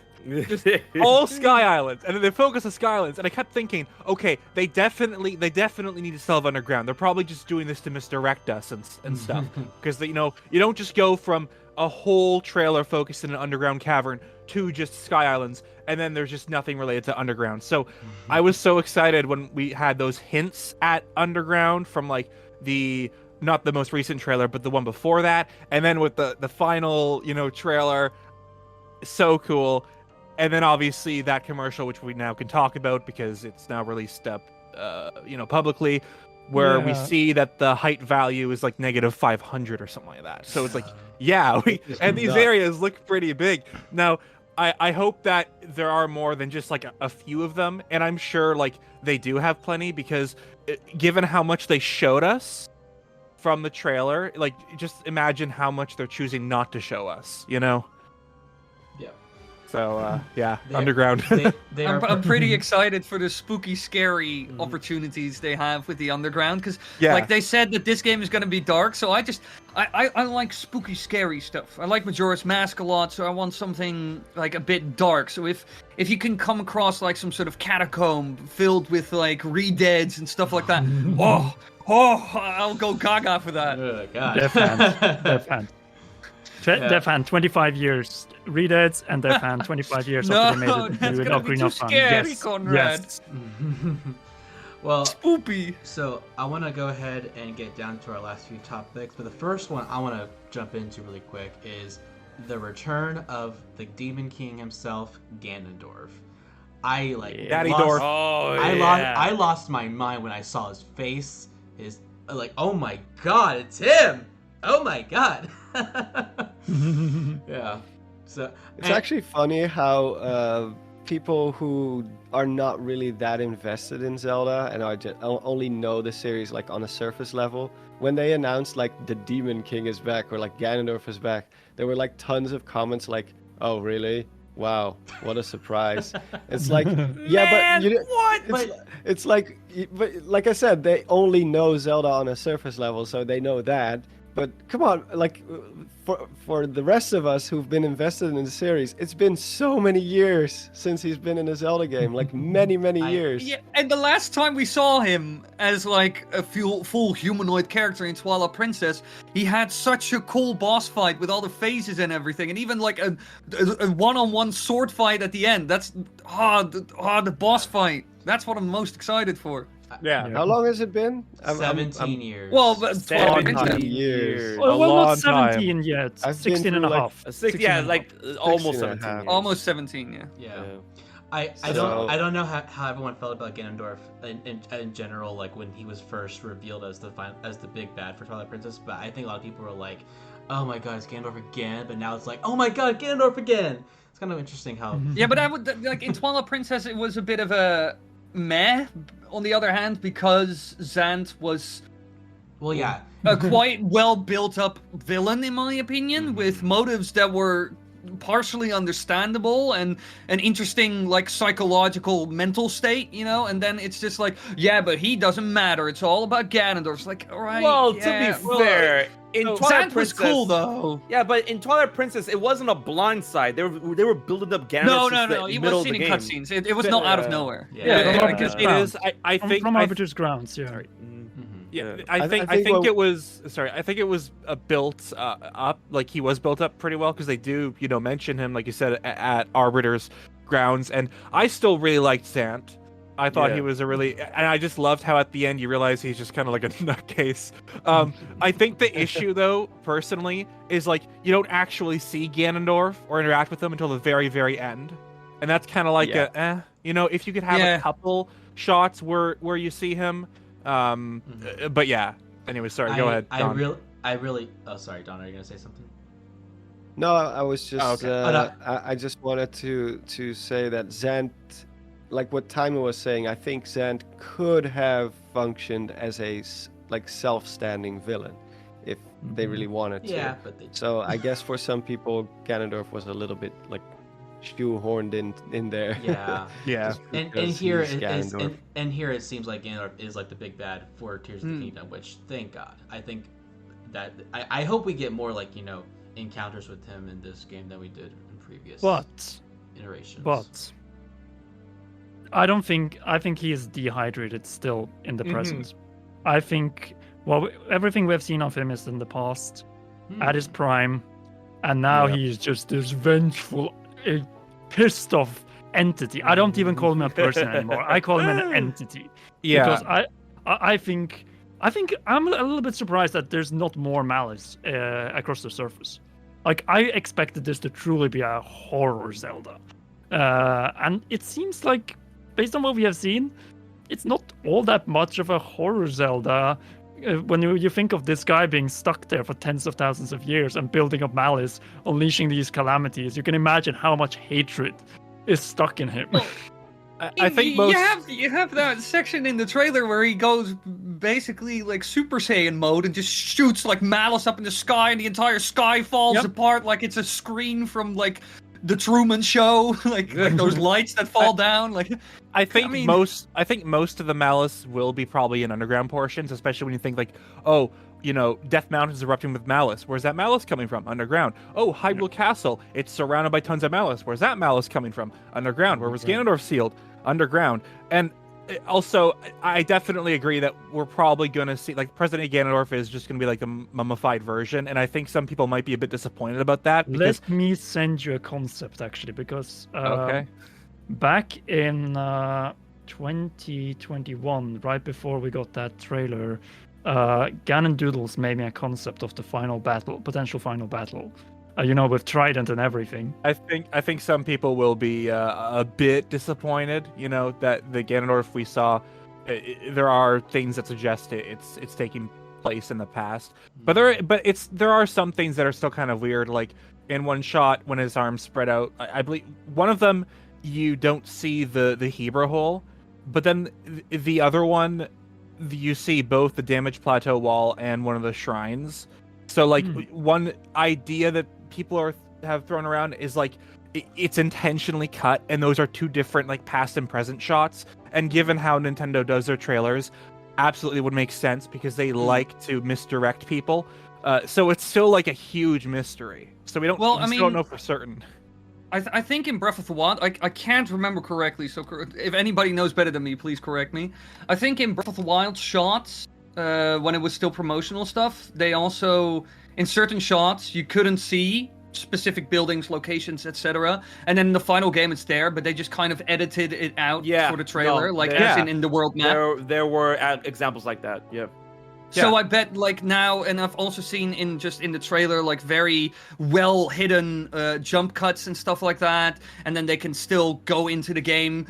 just all Sky Islands, and then they focus on Sky Islands, and I kept thinking, okay, they definitely need to still have underground. They're probably just doing this to misdirect us and stuff, because you don't just go from a whole trailer focused in an underground cavern to just Sky Islands, and then there's just nothing related to underground. So I was so excited when we had those hints at underground from like not the most recent trailer, but the one before that, and then with the final trailer, so cool. And then obviously that commercial, which we now can talk about because it's now released up publicly, where we see that the height value is like -500 or something like that. So it's like, and these areas look pretty big. Now, I hope that there are more than just like a few of them, and I'm sure like they do have plenty, because given how much they showed us from the trailer, like just imagine how much they're choosing not to show us, Yeah. So underground. I'm pretty excited for the spooky, scary opportunities they have with the underground, because like they said that this game is going to be dark. So I like spooky, scary stuff. I like Majora's Mask a lot, so I want something like a bit dark. So if you can come across like some sort of catacomb filled with like re-deads and stuff like that, I'll go gaga for that. Oh, God. Death Hand. Death Hand, 25 years. Redeads and Death Hand, 25 years after they made it that's into gonna be Ocarina too of Time. scary, Yes. Conrad. Yes. Well, Spoopy. so I want to go ahead and get down to our last few topics, but the first one I want to jump into really quick is the return of the Demon King himself, Ganondorf. Daddy lost, Dorf. Oh, I lost my mind when I saw his face. Oh my God, it's him! Oh my God! Yeah. So It's actually funny how people who are not really that invested in Zelda and only know the series like on a surface level, when they announced like the Demon King is back or like Ganondorf is back, there were like tons of comments like, "Oh really? Wow, what a surprise!" It's like, yeah, but it's like, but like I said, they only know Zelda on a surface level, so they know that. But come on, like for the rest of us who've been invested in the series, it's been so many years since he's been in a Zelda game, like many years. Yeah, and the last time we saw him as like a full humanoid character in Twilight Princess, he had such a cool boss fight with all the phases and everything, and even like a one-on-one sword fight at the end. That's the boss fight. That's what I'm most excited for. Yeah. How long has it been? 17 years. Well, but Twilight 17 Princess. years. Well, long not 17 time. yet. I've 16 been and a through, half. Almost 16 and a 17 half. years. Almost 17, yeah. Yeah. Yeah. I don't know how everyone felt about Ganondorf in general, like when he was first revealed as the big bad for Twilight Princess, but I think a lot of people were like, "Oh my God, it's Ganondorf again!" But now it's like, "Oh my God, Ganondorf again!" It's kind of interesting how. Yeah, but I would like in Twilight Princess it was a bit of a meh. On the other hand, because Zant was Well, yeah. a quite well built up villain in my opinion, with motives that were partially understandable and an interesting like psychological mental state, and then it's just like, yeah, but he doesn't matter, it's all about Ganondorf. It's like, all right, Well, yeah, to be fair, in Twilight Zant was Princess, cool though. Yeah, but in Twilight Princess, it wasn't a blind side. They were building up Ganondorf. No, since the he middle was of seen the in game. cutscenes. It was not out of nowhere. Yeah. From I guess it is. I think from Arbiter's grounds, yeah. Sorry. Yeah, Yeah. I think it was. Sorry, I think it was built up. Like he was built up pretty well because they do, mention him, like you said, at Arbiter's grounds, and I still really liked Zant. I thought he was and I just loved how at the end you realize he's just kind of like a nutcase. I think the issue though, personally, is like you don't actually see Ganondorf or interact with him until the very, very end, and that's kind of like if you could have a couple shots where you see him. But yeah. Anyway, sorry. Go ahead, Don. I really. Oh, sorry, Don. Are you gonna say something? No, I was just. No. I just wanted to say that Zant, like what Timon was saying, I think Zant could have functioned as a self-standing villain if they really wanted to. Yeah, but So I guess for some people, Ganondorf was a little bit like shoehorned in there. Yeah. Yeah. And because here he's Ganondorf. and here it seems like Ganondorf is like the big bad for Tears of the Kingdom, which thank God. I think that I hope we get more like encounters with him in this game than we did in previous iterations. But I think he is dehydrated still in the present. I think everything we've seen of him is in the past, at his prime, and now he's just this vengeful, pissed off entity. I don't even call him a person anymore. I call him an entity. Yeah. Because I think I'm a little bit surprised that there's not more malice across the surface. Like, I expected this to truly be a horror Zelda. And it seems like, based on what we have seen, it's not all that much of a horror Zelda. When you think of this guy being stuck there for tens of thousands of years and building up malice, unleashing these calamities, you can imagine how much hatred is stuck in him. Well, I think most... you have that section in the trailer where he goes basically like Super Saiyan mode and just shoots like malice up in the sky, and the entire sky falls apart like it's a screen from like the Truman Show, like those lights that fall down. Like, I think most of the malice will be probably in underground portions, especially when you think like, oh, you know, Death Mountain is erupting with malice. Where's that malice coming from? Underground. Oh, Hyrule Castle, it's surrounded by tons of malice. Where's that malice coming from? Underground. Where was Ganondorf sealed? Underground. And also, I definitely agree that we're probably going to see, like, President Ganondorf is just going to be like the mummified version, and I think some people might be a bit disappointed about that. Because... Let me send you a concept, actually, because okay. Back in 2021, right before we got that trailer, Ganondoodles made me a concept of the potential final battle. You know, with Trident and everything. I think some people will be a bit disappointed. You know, that the Ganondorf we saw, there are things that suggest it's taking place in the past. But there are some things that are still kind of weird. Like in one shot when his arms spread out, I believe one of them you don't see the Hebra hole, but then the other one you see both the damaged plateau wall and one of the shrines. So like one idea that people have thrown around is like it's intentionally cut, and those are two different like past and present shots. And given how Nintendo does their trailers, absolutely would make sense because they like to misdirect people. So it's still like a huge mystery. So we don't know for certain. I think in Breath of the Wild, I can't remember correctly, so if anybody knows better than me, please correct me. I think in Breath of the Wild shots, when it was still promotional stuff, they also, in certain shots, you couldn't see specific buildings, locations, etc. And then in the final game, it's there, but they just kind of edited it out for the trailer, as in the world map. There were examples like that, yeah. So I bet like now, and I've also seen in the trailer like very well hidden jump cuts and stuff like that, and then they can still go into the game,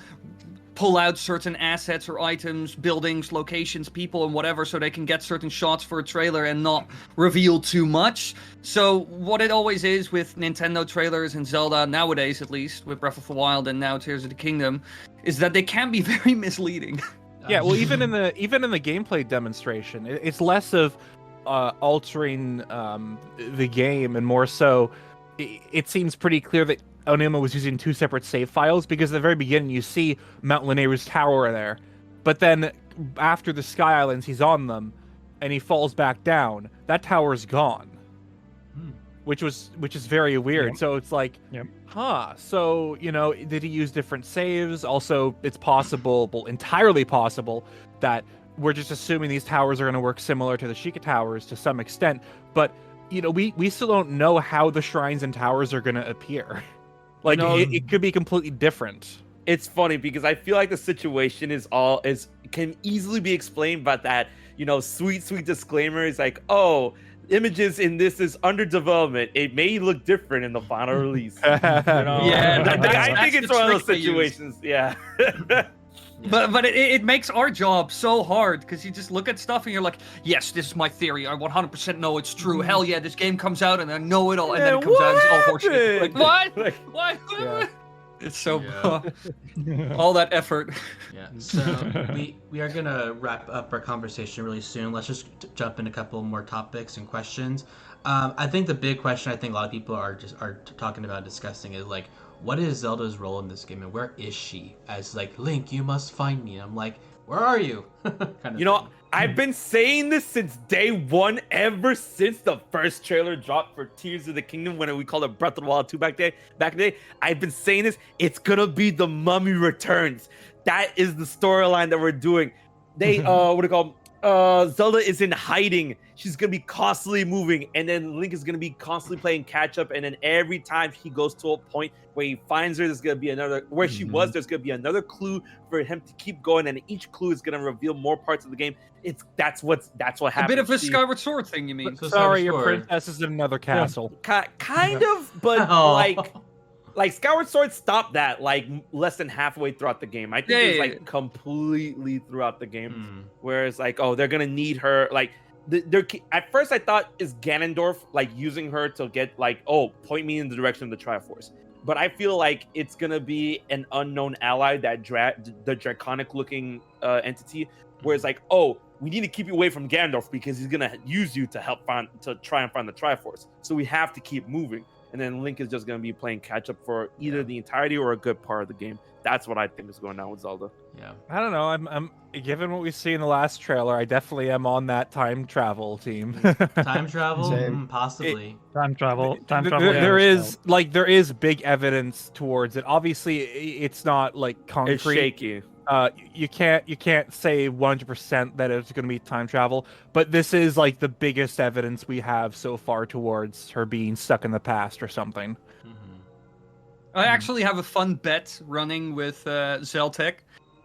pull out certain assets or items, buildings, locations, people, and whatever, so they can get certain shots for a trailer and not reveal too much. So what it always is with Nintendo trailers and Zelda nowadays, at least with Breath of the Wild and now Tears of the Kingdom, is that they can be very misleading. Yeah, well, even in the gameplay demonstration, it's less of altering the game and more so. It seems pretty clear that Aonuma was using two separate save files, because at the very beginning you see Mount Lanayru's tower there, but then after the Sky Islands he's on them and he falls back down, that tower is gone, which is very weird. So it's like, so you know, did he use different saves? Also, it's possible, entirely possible, that we're just assuming these towers are going to work similar to the Sheikah towers to some extent, but you know, we still don't know how the shrines and towers are going to appear. Like, it could be completely different. It's funny because I feel like the situation can easily be explained by that, you know, sweet disclaimer. It's like, oh, images in this is under development. It may look different in the final release. You know? I think it's one of those situations. Yeah. But it makes our job so hard, because you just look at stuff and you're like, yes, this is my theory. I 100% know it's true. Hell yeah, this game comes out and I know it all. And then it comes out and it's all horseshit. Like, what? What? Yeah. It's so... all that effort. Yeah, so we are going to wrap up our conversation really soon. Let's just jump in a couple more topics and questions. I think the big question I think a lot of people are talking about discussing is like, what is Zelda's role in this game, and where is she? As like, Link, you must find me. And I'm like, Where are you? kind of You know, thing. I've been saying this since day one, ever since the first trailer dropped for Tears of the Kingdom when we called it Breath of the Wild 2 back in the day. I've been saying this. It's gonna be the Mummy Returns. That is the storyline that we're doing. They what do you call? Zelda is in hiding. She's gonna be constantly moving, and then Link is gonna be constantly playing catch up. And then every time he goes to a point where he finds her, there's gonna be another where she was. There's gonna be another clue for him to keep going, and each clue is gonna reveal more parts of the game. That's what happens. A bit of a Skyward Sword thing, you mean? So Sorry, your Sword. princess is in another castle. Kind of, but Oh. like Skyward Sword stopped that like less than halfway throughout the game. I think it was like completely throughout the game. Whereas like, oh, they're gonna need her. Like, they're at first I thought is Ganondorf like using her to get like, oh, point me in the direction of the Triforce. But I feel like it's gonna be an unknown ally, that the draconic looking entity. Whereas like, oh, we need to keep you away from Ganondorf because he's gonna use you to try and find the Triforce. So we have to keep moving. And then Link is just going to be playing catch up for either the entirety or a good part of the game. That's what I think is going on with Zelda. Yeah. I don't know. I'm given what we see in the last trailer, I definitely am on that time travel team. Time travel? Same. Possibly. Time travel. There is big evidence towards it. Obviously, it's not like concrete. It's shaky. You can't say 100% that it's going to be time travel, but this is like the biggest evidence we have so far towards her being stuck in the past or something. I actually have a fun bet running with Zeltec,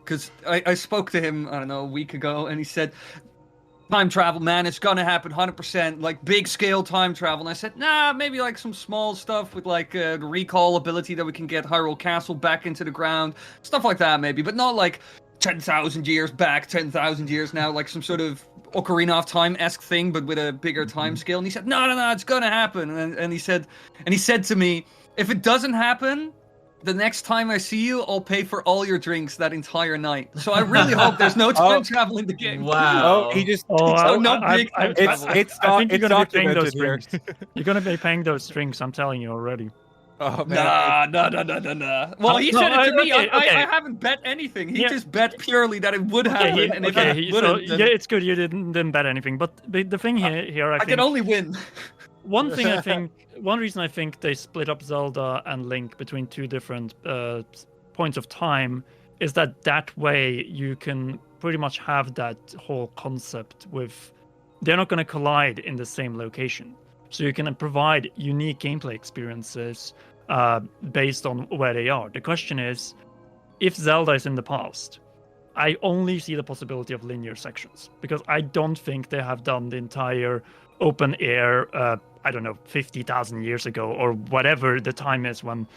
because I spoke to him, I don't know, a week ago, and he said, time travel, man, it's gonna happen 100%, like big scale time travel. And I said, nah, maybe like some small stuff with like the recall ability that we can get Hyrule Castle back into the ground, stuff like that maybe, but not like 10,000 years back, 10,000 years now, like some sort of Ocarina of Time-esque thing, but with a bigger time scale. And he said, no, it's gonna happen. And he said to me, if it doesn't happen, the next time I see you, I'll pay for all your drinks that entire night. So I really hope there's no time travel in the game. Wow. Oh, he just. It's I think you're it's gonna be paying those documented here. drinks. You're gonna be paying those drinks. I'm telling you already. Oh man. Nah. Well, he No, said it to me. okay. I haven't bet anything. He just bet purely that it would happen. And if it So, wouldn't, then it's good you didn't bet anything. But the thing here, I I think can only win. one reason I think they split up Zelda and Link between two different points of time is that way you can pretty much have that whole concept with they're not going to collide in the same location. So you can provide unique gameplay experiences based on where they are. The question is, if Zelda is in the past, I only see the possibility of linear sections because I don't think they have done the entire open air, 50,000 years ago or whatever the time is when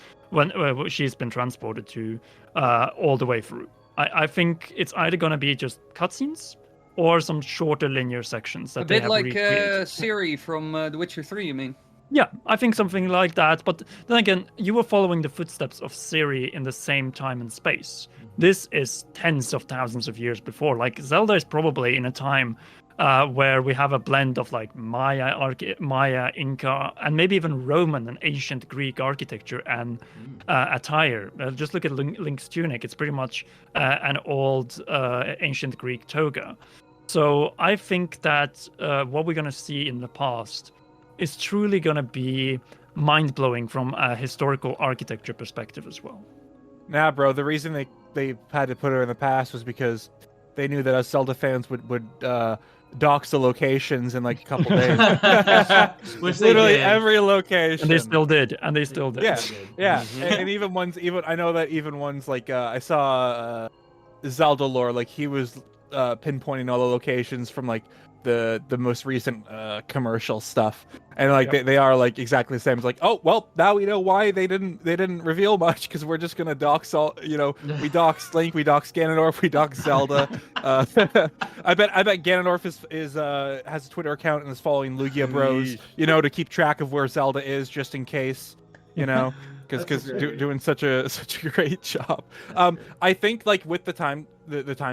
she's been transported to all the way through. I think it's either going to be just cutscenes or some shorter linear sections that A they bit have like recreated. Ciri from The Witcher 3, you mean? Yeah, I think something like that. But then again, you were following the footsteps of Ciri in the same time and space. This is tens of thousands of years before. Like Zelda is probably in a time where we have a blend of like Maya, Inca, and maybe even Roman and ancient Greek architecture and attire. Just look at Link's tunic; it's pretty much an old ancient Greek toga. So I think that what we're going to see in the past is truly going to be mind-blowing from a historical architecture perspective as well. Nah, bro. The reason they had to put her in the past was because they knew that us Zelda fans would dox the locations in like a couple days. Which they Literally did. every location. And they still did. Yeah, yeah. And even ones I know that even ones like I saw Zelda lore, like he was pinpointing all the locations from like the most recent commercial stuff, and like they are like exactly the same. It's like, oh well, now we know why they didn't reveal much because we're just gonna dox all, we dox Link, we dox Ganondorf, we dox Zelda. I bet Ganondorf is has a Twitter account and is following Lugia Bros, to keep track of where Zelda is just in case, because doing such a great job. I think like with the time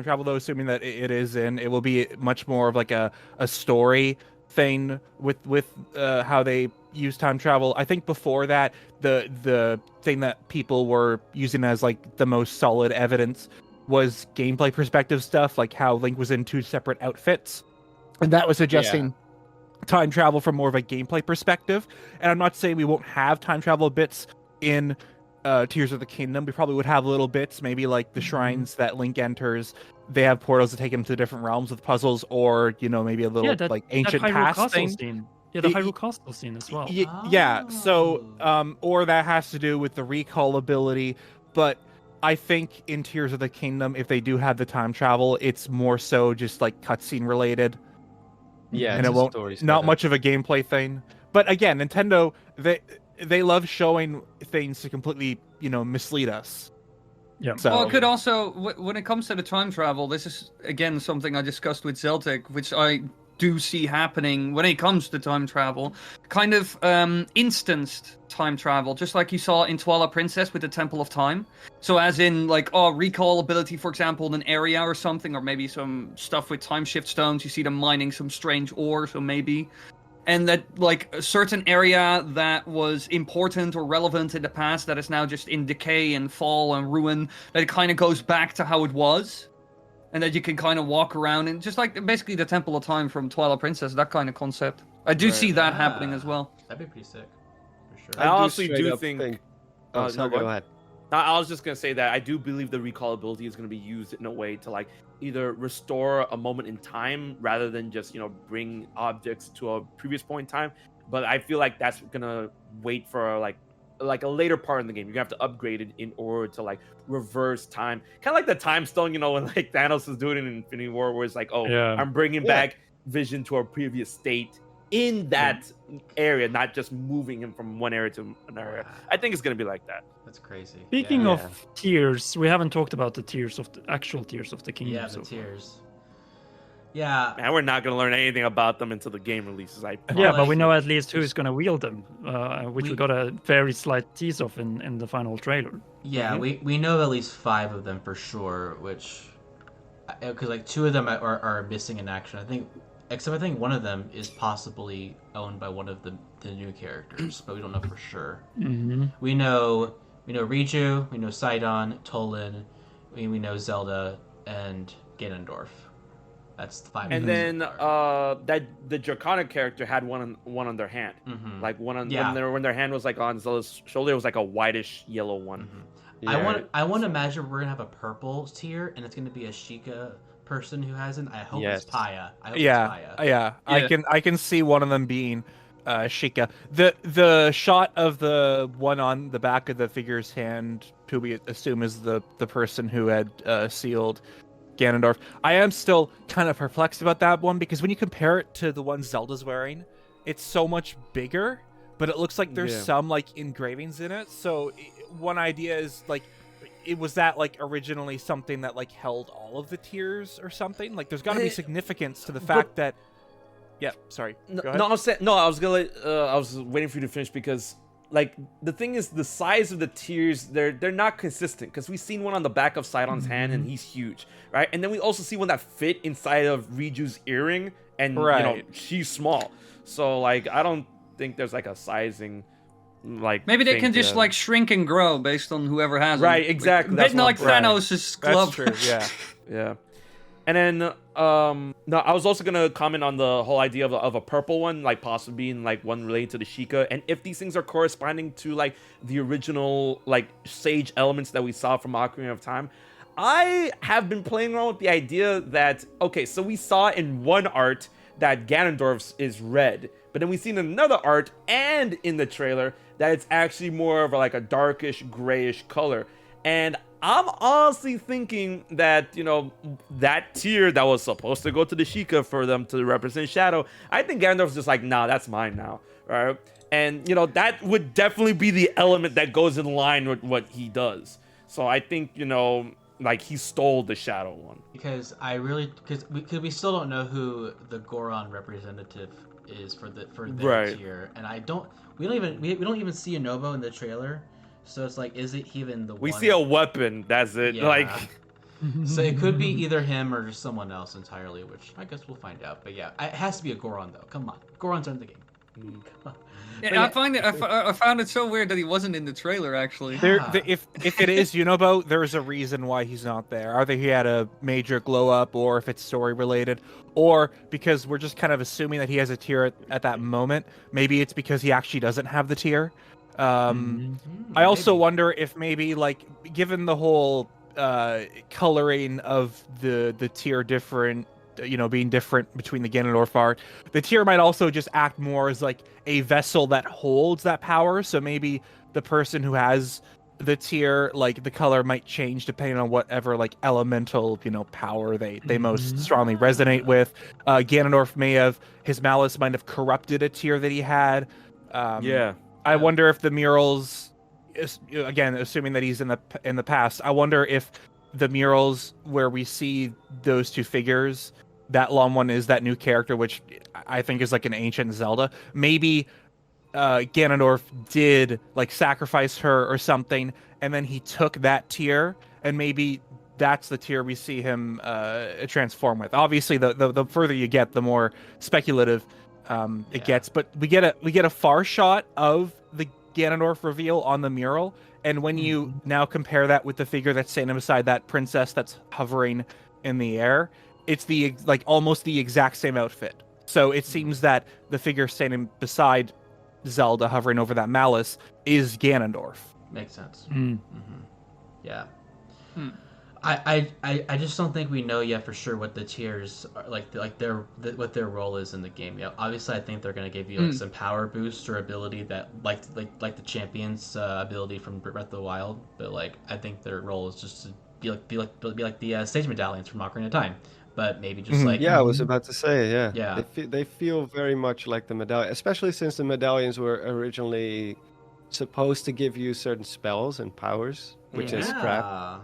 travel though, assuming that it will be much more of like a story thing with how they use time travel. I think before that, the thing that people were using as like the most solid evidence was gameplay perspective stuff, like how Link was in 2 separate outfits, and that was suggesting time travel from more of a gameplay perspective. And I'm not saying we won't have time travel bits in Tears of the Kingdom. We probably would have little bits, maybe like the shrines that Link enters. They have portals to take him to different realms with puzzles, or maybe a little like ancient past thing. Scene. Yeah, the Hyrule Castle scene as well. Yeah, so or that has to do with the recall ability. But I think in Tears of the Kingdom, if they do have the time travel, it's more so just like cutscene related. Yeah, and it won't not much of a gameplay thing. But again, Nintendo, they love showing things to completely mislead us. Yeah. So, well, it could also, when it comes to the time travel, this is again something I discussed with Zeltic, which I do see happening when it comes to time travel, kind of instanced time travel, just like you saw in Twilight Princess with the Temple of Time. So as in like recall ability, for example, in an area or something, or maybe some stuff with time shift stones, you see them mining some strange ore, so maybe. And that like a certain area that was important or relevant in the past that is now just in decay and fall and ruin, that it kind of goes back to how it was. And that you can kind of walk around, and just like basically the Temple of Time from Twilight Princess, that kind of concept. I do see that happening as well. That'd be pretty sick, for sure. I honestly do think. Oh, no, go ahead. I was just gonna say that I do believe the recall ability is gonna be used in a way to like either restore a moment in time rather than just bring objects to a previous point in time. But I feel like that's gonna wait for like a later part in the game. You're gonna have to upgrade it in order to like reverse time, kind of like the time stone, when like Thanos is doing it in Infinity War, where it's like, I'm bringing back Vision to a previous state in that area, not just moving him from one area to another area. I think it's gonna be like that. That's crazy. Speaking of tears, we haven't talked about the actual tears of the kingdom. Yeah, the tears. Yeah. And we're not gonna learn anything about them until the game releases. Yeah, but we know at least who's gonna wield them, which we got a very slight tease of in the final trailer. Yeah, we know at least 5 of them for sure, which because like 2 of them are missing in action. I think one of them is possibly owned by one of the new characters, but we don't know for sure. Mm-hmm. We know Riju, we know Sidon, Tolan, we know Zelda and Ganondorf. That's the 5. And then that the Draconic character had one on their hand, like when their hand was like on Zelda's shoulder, it was like a whitish yellow one. Mm-hmm. Yeah. I want to imagine we're gonna have a purple tier, and it's gonna be a Sheikah person who has it. I hope it's Paya. It's Paya. Yeah. I can see one of them being Sheikah. The shot of the one on the back of the figure's hand, who we assume is the person who had sealed Ganondorf. I am still kind of perplexed about that one, because when you compare it to the one Zelda's wearing, it's so much bigger, but it looks like there's some like engravings in it. So one idea is like, was that like originally something that like held all of the tiers or something? Like there's got to be significance to the fact that. Yeah, sorry. Go ahead. I was waiting for you to finish, because like the thing is, the size of the tiers, they're not consistent, because we've seen one on the back of Sidon's hand and he's huge, right? And then we also see one that fit inside of Riju's earring, and she's small. So like I don't think there's like a sizing like maybe they can just like shrink and grow based on whoever has right them. exactly. Like, like Thanos' glove. That's true. Yeah. And then no, I was also gonna comment on the whole idea of a purple one, like possibly being like one related to the Sheikah, and if these things are corresponding to like the original like sage elements that we saw from Ocarina of Time. I have been playing around with the idea that so we saw in one art that Ganondorf's is red, but then we seen in another art and in the trailer that it's actually more of like a darkish grayish color. And I'm honestly thinking that, that tier that was supposed to go to the Sheikah for them to represent Shadow, I think Ganondorf's just like, nah, that's mine now, right? And, that would definitely be the element that goes in line with what he does. So I think, like he stole the Shadow one. Because we still don't know who the Goron representative is for their tier, and we don't even see a Nobo in the trailer. So it's like, is it even the one? We see a weapon, that's it. Yeah. Like, so it could be either him or just someone else entirely, which I guess we'll find out. But yeah, it has to be a Goron though. Come on, Goron's in the game. Yeah, I found it so weird that he wasn't in the trailer actually. If it is Unobo, there's a reason why he's not there. Either he had a major glow up, or if it's story related, or because we're just kind of assuming that he has a tier at that moment. Maybe it's because he actually doesn't have the tier. I also wonder if maybe, like, given the whole coloring of the tier different, being different between the Ganondorf art, the tier might also just act more as like a vessel that holds that power. So maybe the person who has the tier, like, the color might change depending on whatever, like, elemental, power they most strongly resonate with. Ganondorf his malice might have corrupted a tier that he had. I wonder if the murals, again, assuming that he's in the past, I wonder if the murals where we see those two figures, that long one is that new character, which I think is like an ancient Zelda. Maybe Ganondorf did, like, sacrifice her or something, and then he took that tier, and maybe that's the tier we see him transform with. Obviously, the further you get, the more speculative it gets. But we get a far shot of the Ganondorf reveal on the mural, and when you now compare that with the figure that's standing beside that princess that's hovering in the air, it's almost the exact same outfit. So it seems that the figure standing beside Zelda hovering over that malice is Ganondorf. Makes sense. Yeah. I just don't think we know yet for sure what the tiers are, what their role is in the game. Obviously I think they're going to give you like some power boost or ability that like the champion's ability from Breath of the Wild, but like I think their role is just to be like the stage medallions from Ocarina of Time. But maybe just like... Yeah, I was about to say, yeah. Yeah. They feel very much like the medallion, especially since the medallions were originally supposed to give you certain spells and powers, which is crap.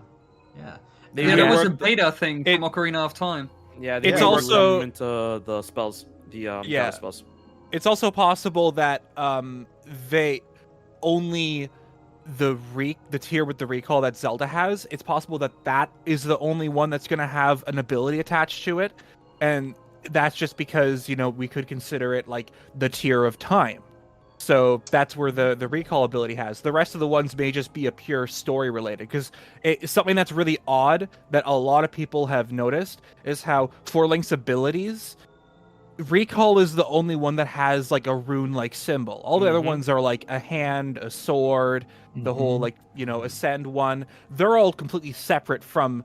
Yeah. There was a beta thing from Ocarina of Time. Yeah, it's also into the spells, power spells. It's also possible that they only the tier with the recall that Zelda has, it's possible that is the only one that's going to have an ability attached to it, and that's just because we could consider it like the tier of time. So that's where the recall ability has. The rest of the ones may just be a pure story related, because something that's really odd that a lot of people have noticed is how for Link's abilities, recall is the only one that has like a rune-like symbol. All the other ones are like a hand, a sword, the whole ascend one. They're all completely separate from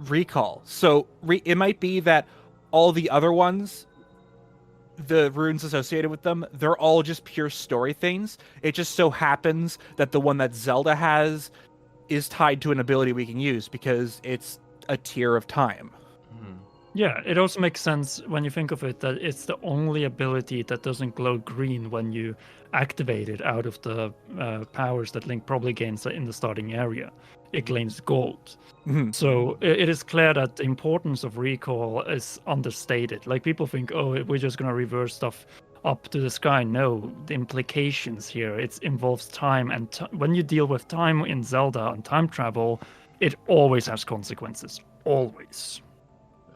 recall. So it might be that all the other ones, the runes associated with them, they're all just pure story things. It just so happens that the one that Zelda has is tied to an ability we can use because it's a tier of time. Yeah, it also makes sense when you think of it that it's the only ability that doesn't glow green when you activate it out of the powers that Link probably gains in the starting area. It gains gold. So it is clear that the importance of recall is understated. Like, people think, oh, we're just going to reverse stuff up to the sky. No, the implications here, it involves time. And when you deal with time in Zelda and time travel, it always has consequences. Always.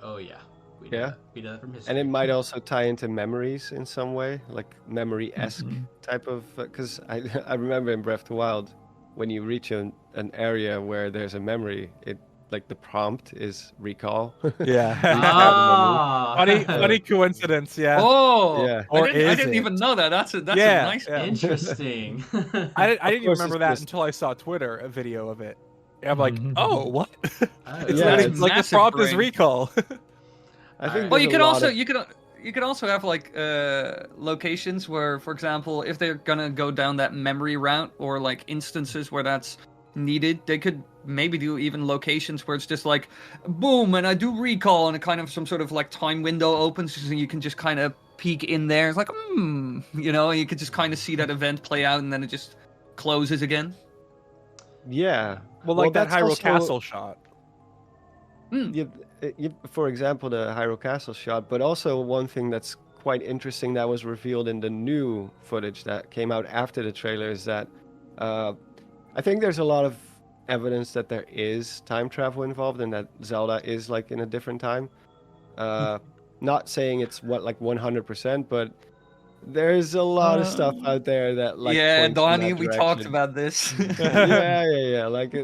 Oh, yeah. We know that from history. And it might also tie into memories in some way, like memory-esque type of... Because I remember in Breath of the Wild, when you reach an area where there's a memory, like the prompt is recall. Yeah. Funny coincidence, yeah. Oh, yeah. I didn't even know that. That's a nice one. Interesting. I didn't even remember that until I saw Twitter, a video of it. I'm like, oh, what? It's like the prompt is recall. I think. Well, you could also have like locations where, for example, if they're gonna go down that memory route, or like instances where that's needed, they could maybe do even locations where it's just like, boom, and I do recall, and a kind of some sort of like time window opens, so you can just kind of peek in there. It's like, you could just kind of see that event play out, and then it just closes again. Yeah. Well, like that Hyrule also... Castle shot. For example, the Hyrule Castle shot, but also one thing that's quite interesting that was revealed in the new footage that came out after the trailer is that I think there's a lot of evidence that there is time travel involved and that Zelda is like in a different time. Not saying it's 100%, but There's a lot of stuff out there that like. yeah, points in Donnie, that we talked direction. about this. Yeah. Like,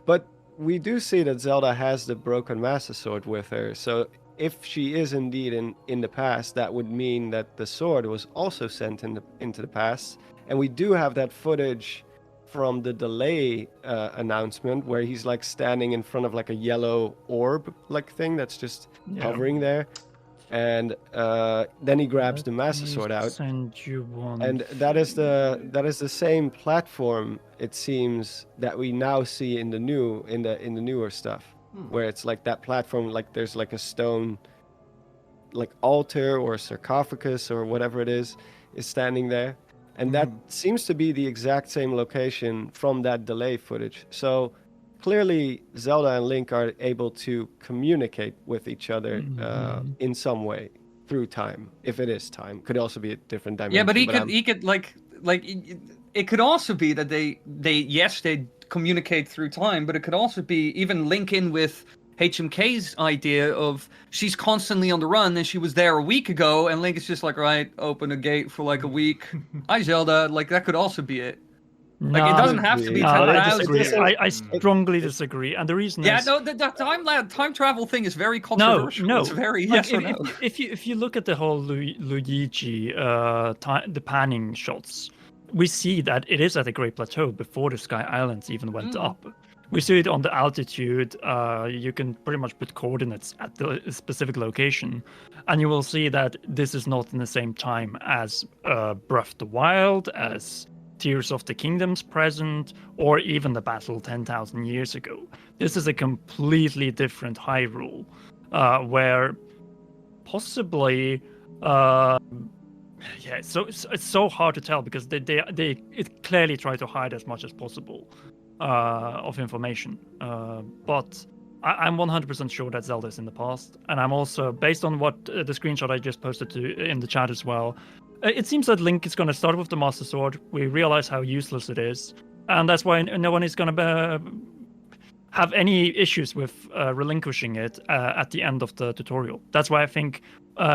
but we do see that Zelda has the broken Master Sword with her. So if she is indeed in the past, that would mean that the sword was also sent into the past. And we do have that footage from the delay announcement where he's like standing in front of like a yellow orb like thing that's just hovering there. And then he grabs the Master Sword out. Send you one. And that is the same platform, it seems, that we now see in the newer stuff, where it's like that platform, like there's like a stone, like altar or sarcophagus or whatever it is standing there, and that seems to be the exact same location from that delay footage. So clearly, Zelda and Link are able to communicate with each other in some way through time, if it is time. Could also be a different dimension. Yeah, but he could like it could also be that they communicate through time, but it could also be even link in with HMK's idea of she's constantly on the run and she was there a week ago, and Link is just like, right, open a gate for like a week. Hi Zelda, like that could also be it. Like it doesn't have to be I 10,000. disagree. I strongly disagree, and the reason is the time travel thing is very controversial. No, It's very like, yes or no. If you look at the whole Luigi the panning shots, we see that it is at a Great Plateau before the Sky Islands even went up. We see it on the altitude. You can pretty much put coordinates at the specific location, and you will see that this is not in the same time as Breath of the Wild, as Tears of the Kingdom's present, or even the battle 10,000 years ago. This is a completely different Hyrule, where possibly, it's so hard to tell because they clearly try to hide as much as possible of information. But I'm 100% sure that Zelda is in the past, and I'm also, based on what the screenshot I just posted in the chat as well, it seems that Link is going to start with the Master Sword. We realize how useless it is, and that's why no one is going to have any issues with relinquishing it at the end of the tutorial. That's why I think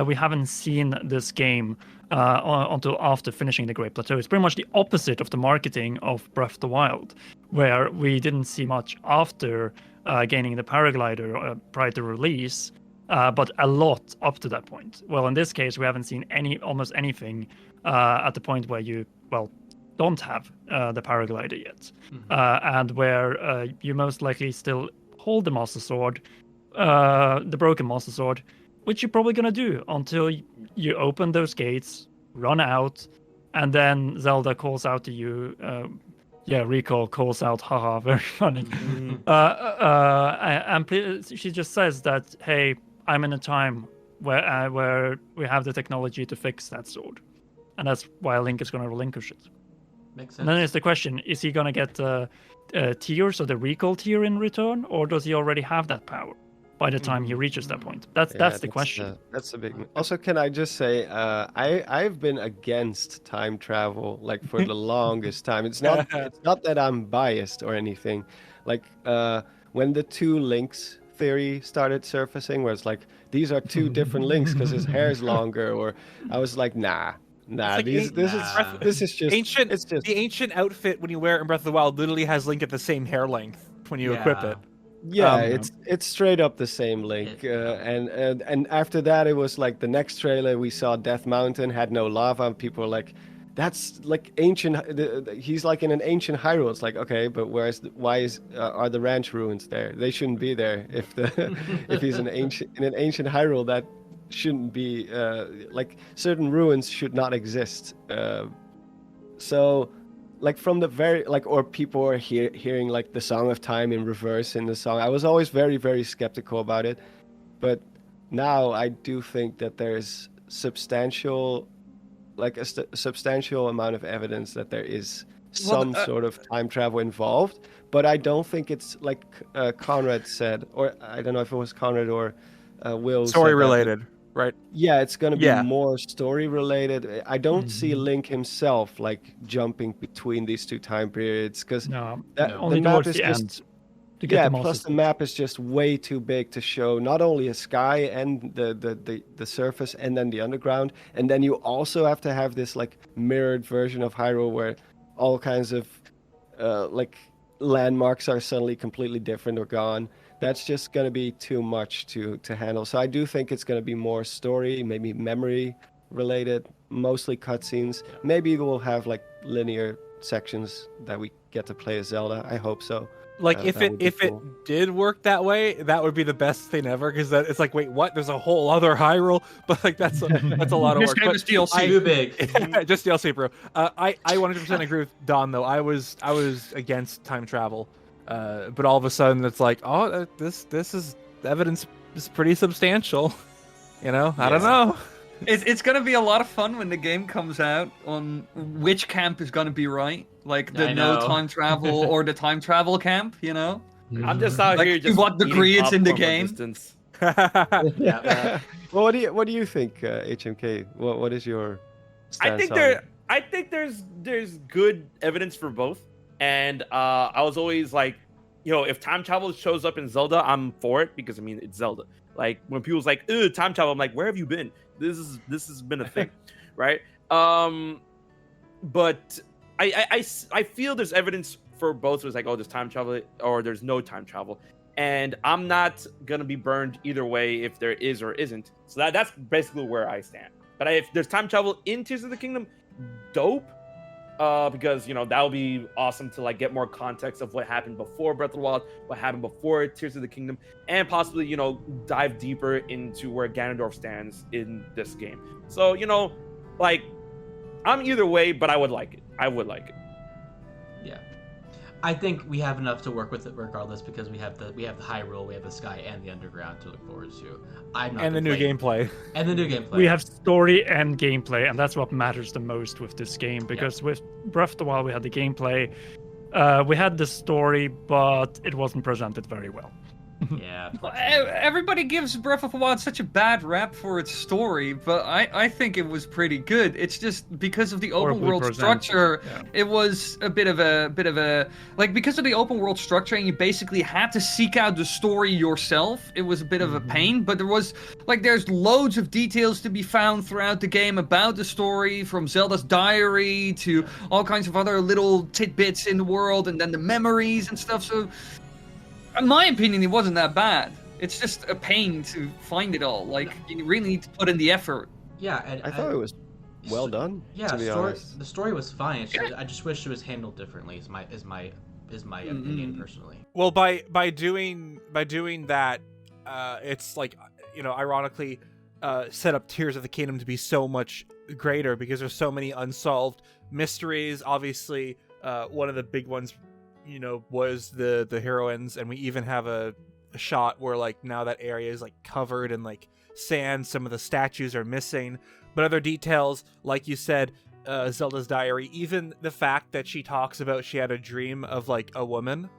we haven't seen this game until after finishing the Great Plateau. It's pretty much the opposite of the marketing of Breath of the Wild, where we didn't see much after gaining the paraglider prior to release, but a lot up to that point. Well, in this case, we haven't seen almost anything at the point where you don't have the paraglider yet, and where you most likely still hold the Master Sword, the broken Master Sword, which you're probably gonna do until you open those gates, run out, and then Zelda calls out to you. Recall calls out, haha, very funny. And she just says that, hey, I'm in a time where we have the technology to fix that sword, and that's why Link is going to relinquish it. Makes sense. And then there's the question: is he going to get tears or the recall tear in return, or does he already have that power by the time he reaches that point? That's the question. That's a big. Also, can I just say, I've been against time travel like for the longest time. It's not that I'm biased or anything. Like when the two Links theory started surfacing, where it's like these are two different Links because his hair's longer, or I was like, nah. Like This is just ancient. It's just The ancient outfit when you wear it in Breath of the Wild literally has Link at the same hair length when you equip it. Yeah, it's straight up the same Link, and after that it was like the next trailer we saw Death Mountain had no lava, and people were like, "That's like ancient." He's like in an ancient Hyrule. It's like, okay, but why are the ranch ruins there? They shouldn't be there if if he's in an ancient Hyrule. That shouldn't be like certain ruins should not exist. So. Like from the very or people are hearing like the Song of Time in reverse in the song. I was always very, very skeptical about it, but now I do think that there's substantial amount of evidence that there is some sort of time travel involved. But I don't think it's like Conrad said, or I don't know if it was Conrad or Will. Story related. Right. Yeah, it's gonna be more story related. I don't see Link himself like jumping between these two time periods because only towards the end. to get Yeah, the monster plus the map is just way too big to show not only a sky and the surface and then the underground, and then you also have to have this like mirrored version of Hyrule where all kinds of like landmarks are suddenly completely different or gone. That's just gonna be too much to handle. So I do think it's gonna be more story, maybe memory related, mostly cutscenes. Maybe we'll have like linear sections that we get to play as Zelda. I hope so. Like if that would be it cool. did work that way, that would be the best thing ever. Because it's like, wait, what? There's a whole other Hyrule, but like that's a lot of This work. game But is DLC. Too big. just DLC, bro. I 100% agree with Don though. I was against time travel, but all of a sudden it's like, oh, this is evidence is pretty substantial. You know, I don't know. It's gonna be a lot of fun when the game comes out on which camp is gonna be right, like the I no know. time travel or the time travel camp. You know, I'm just out Like, here to just what degree eating it's in the popcorn from a game. distance. Yeah. Well, what do you think, HMK? What is your stance I think there's good evidence for both, and I was always like, if time travel shows up in Zelda, I'm for it because I mean it's Zelda. Like when people's like, "Ugh, time travel," I'm like, "Where have you been? This has been a thing, right?" But I feel there's evidence for both. It's like, oh, there's time travel or there's no time travel, and I'm not gonna be burned either way if there is or isn't. So that's basically where I stand. But if there's time travel in Tears of the Kingdom, dope. Because that'll be awesome to like get more context of what happened before Breath of the Wild, what happened before Tears of the Kingdom, and possibly dive deeper into where Ganondorf stands in this game. So like I'm either way, but I would like it. Yeah. I think we have enough to work with it regardless because we have the Hyrule, we have the sky and the underground to look forward to. I'm not And the new complaining. gameplay. And the new gameplay. We have story and gameplay, and that's what matters the most with this game. Because with Breath of the Wild, we had the gameplay, we had the story, but it wasn't presented very well. Yeah. Everybody gives Breath of the Wild such a bad rap for its story, but I think it was pretty good. It's just because of the open Horribly world presented, structure, yeah. it was a bit of a like because of the open world structure, and you basically had to seek out the story yourself. It was a bit of a pain, but there's loads of details to be found throughout the game about the story, from Zelda's diary to all kinds of other little tidbits in the world, and then the memories and stuff. So, in my opinion, it wasn't that bad. It's just a pain to find it all. Like, you really need to put in the effort. Yeah, and I thought it was well done. Yeah, to be honest. the story was fine. It's just, I just wish it was handled differently. Is my opinion personally. Well, by doing that, it's like ironically, set up Tears of the Kingdom to be so much greater because there's so many unsolved mysteries. Obviously, one of the big ones, was the heroines, and we even have a shot where like now that area is like covered in like sand. Some of the statues are missing, but other details, like you said, Zelda's diary, even the fact that she talks about she had a dream of like a woman,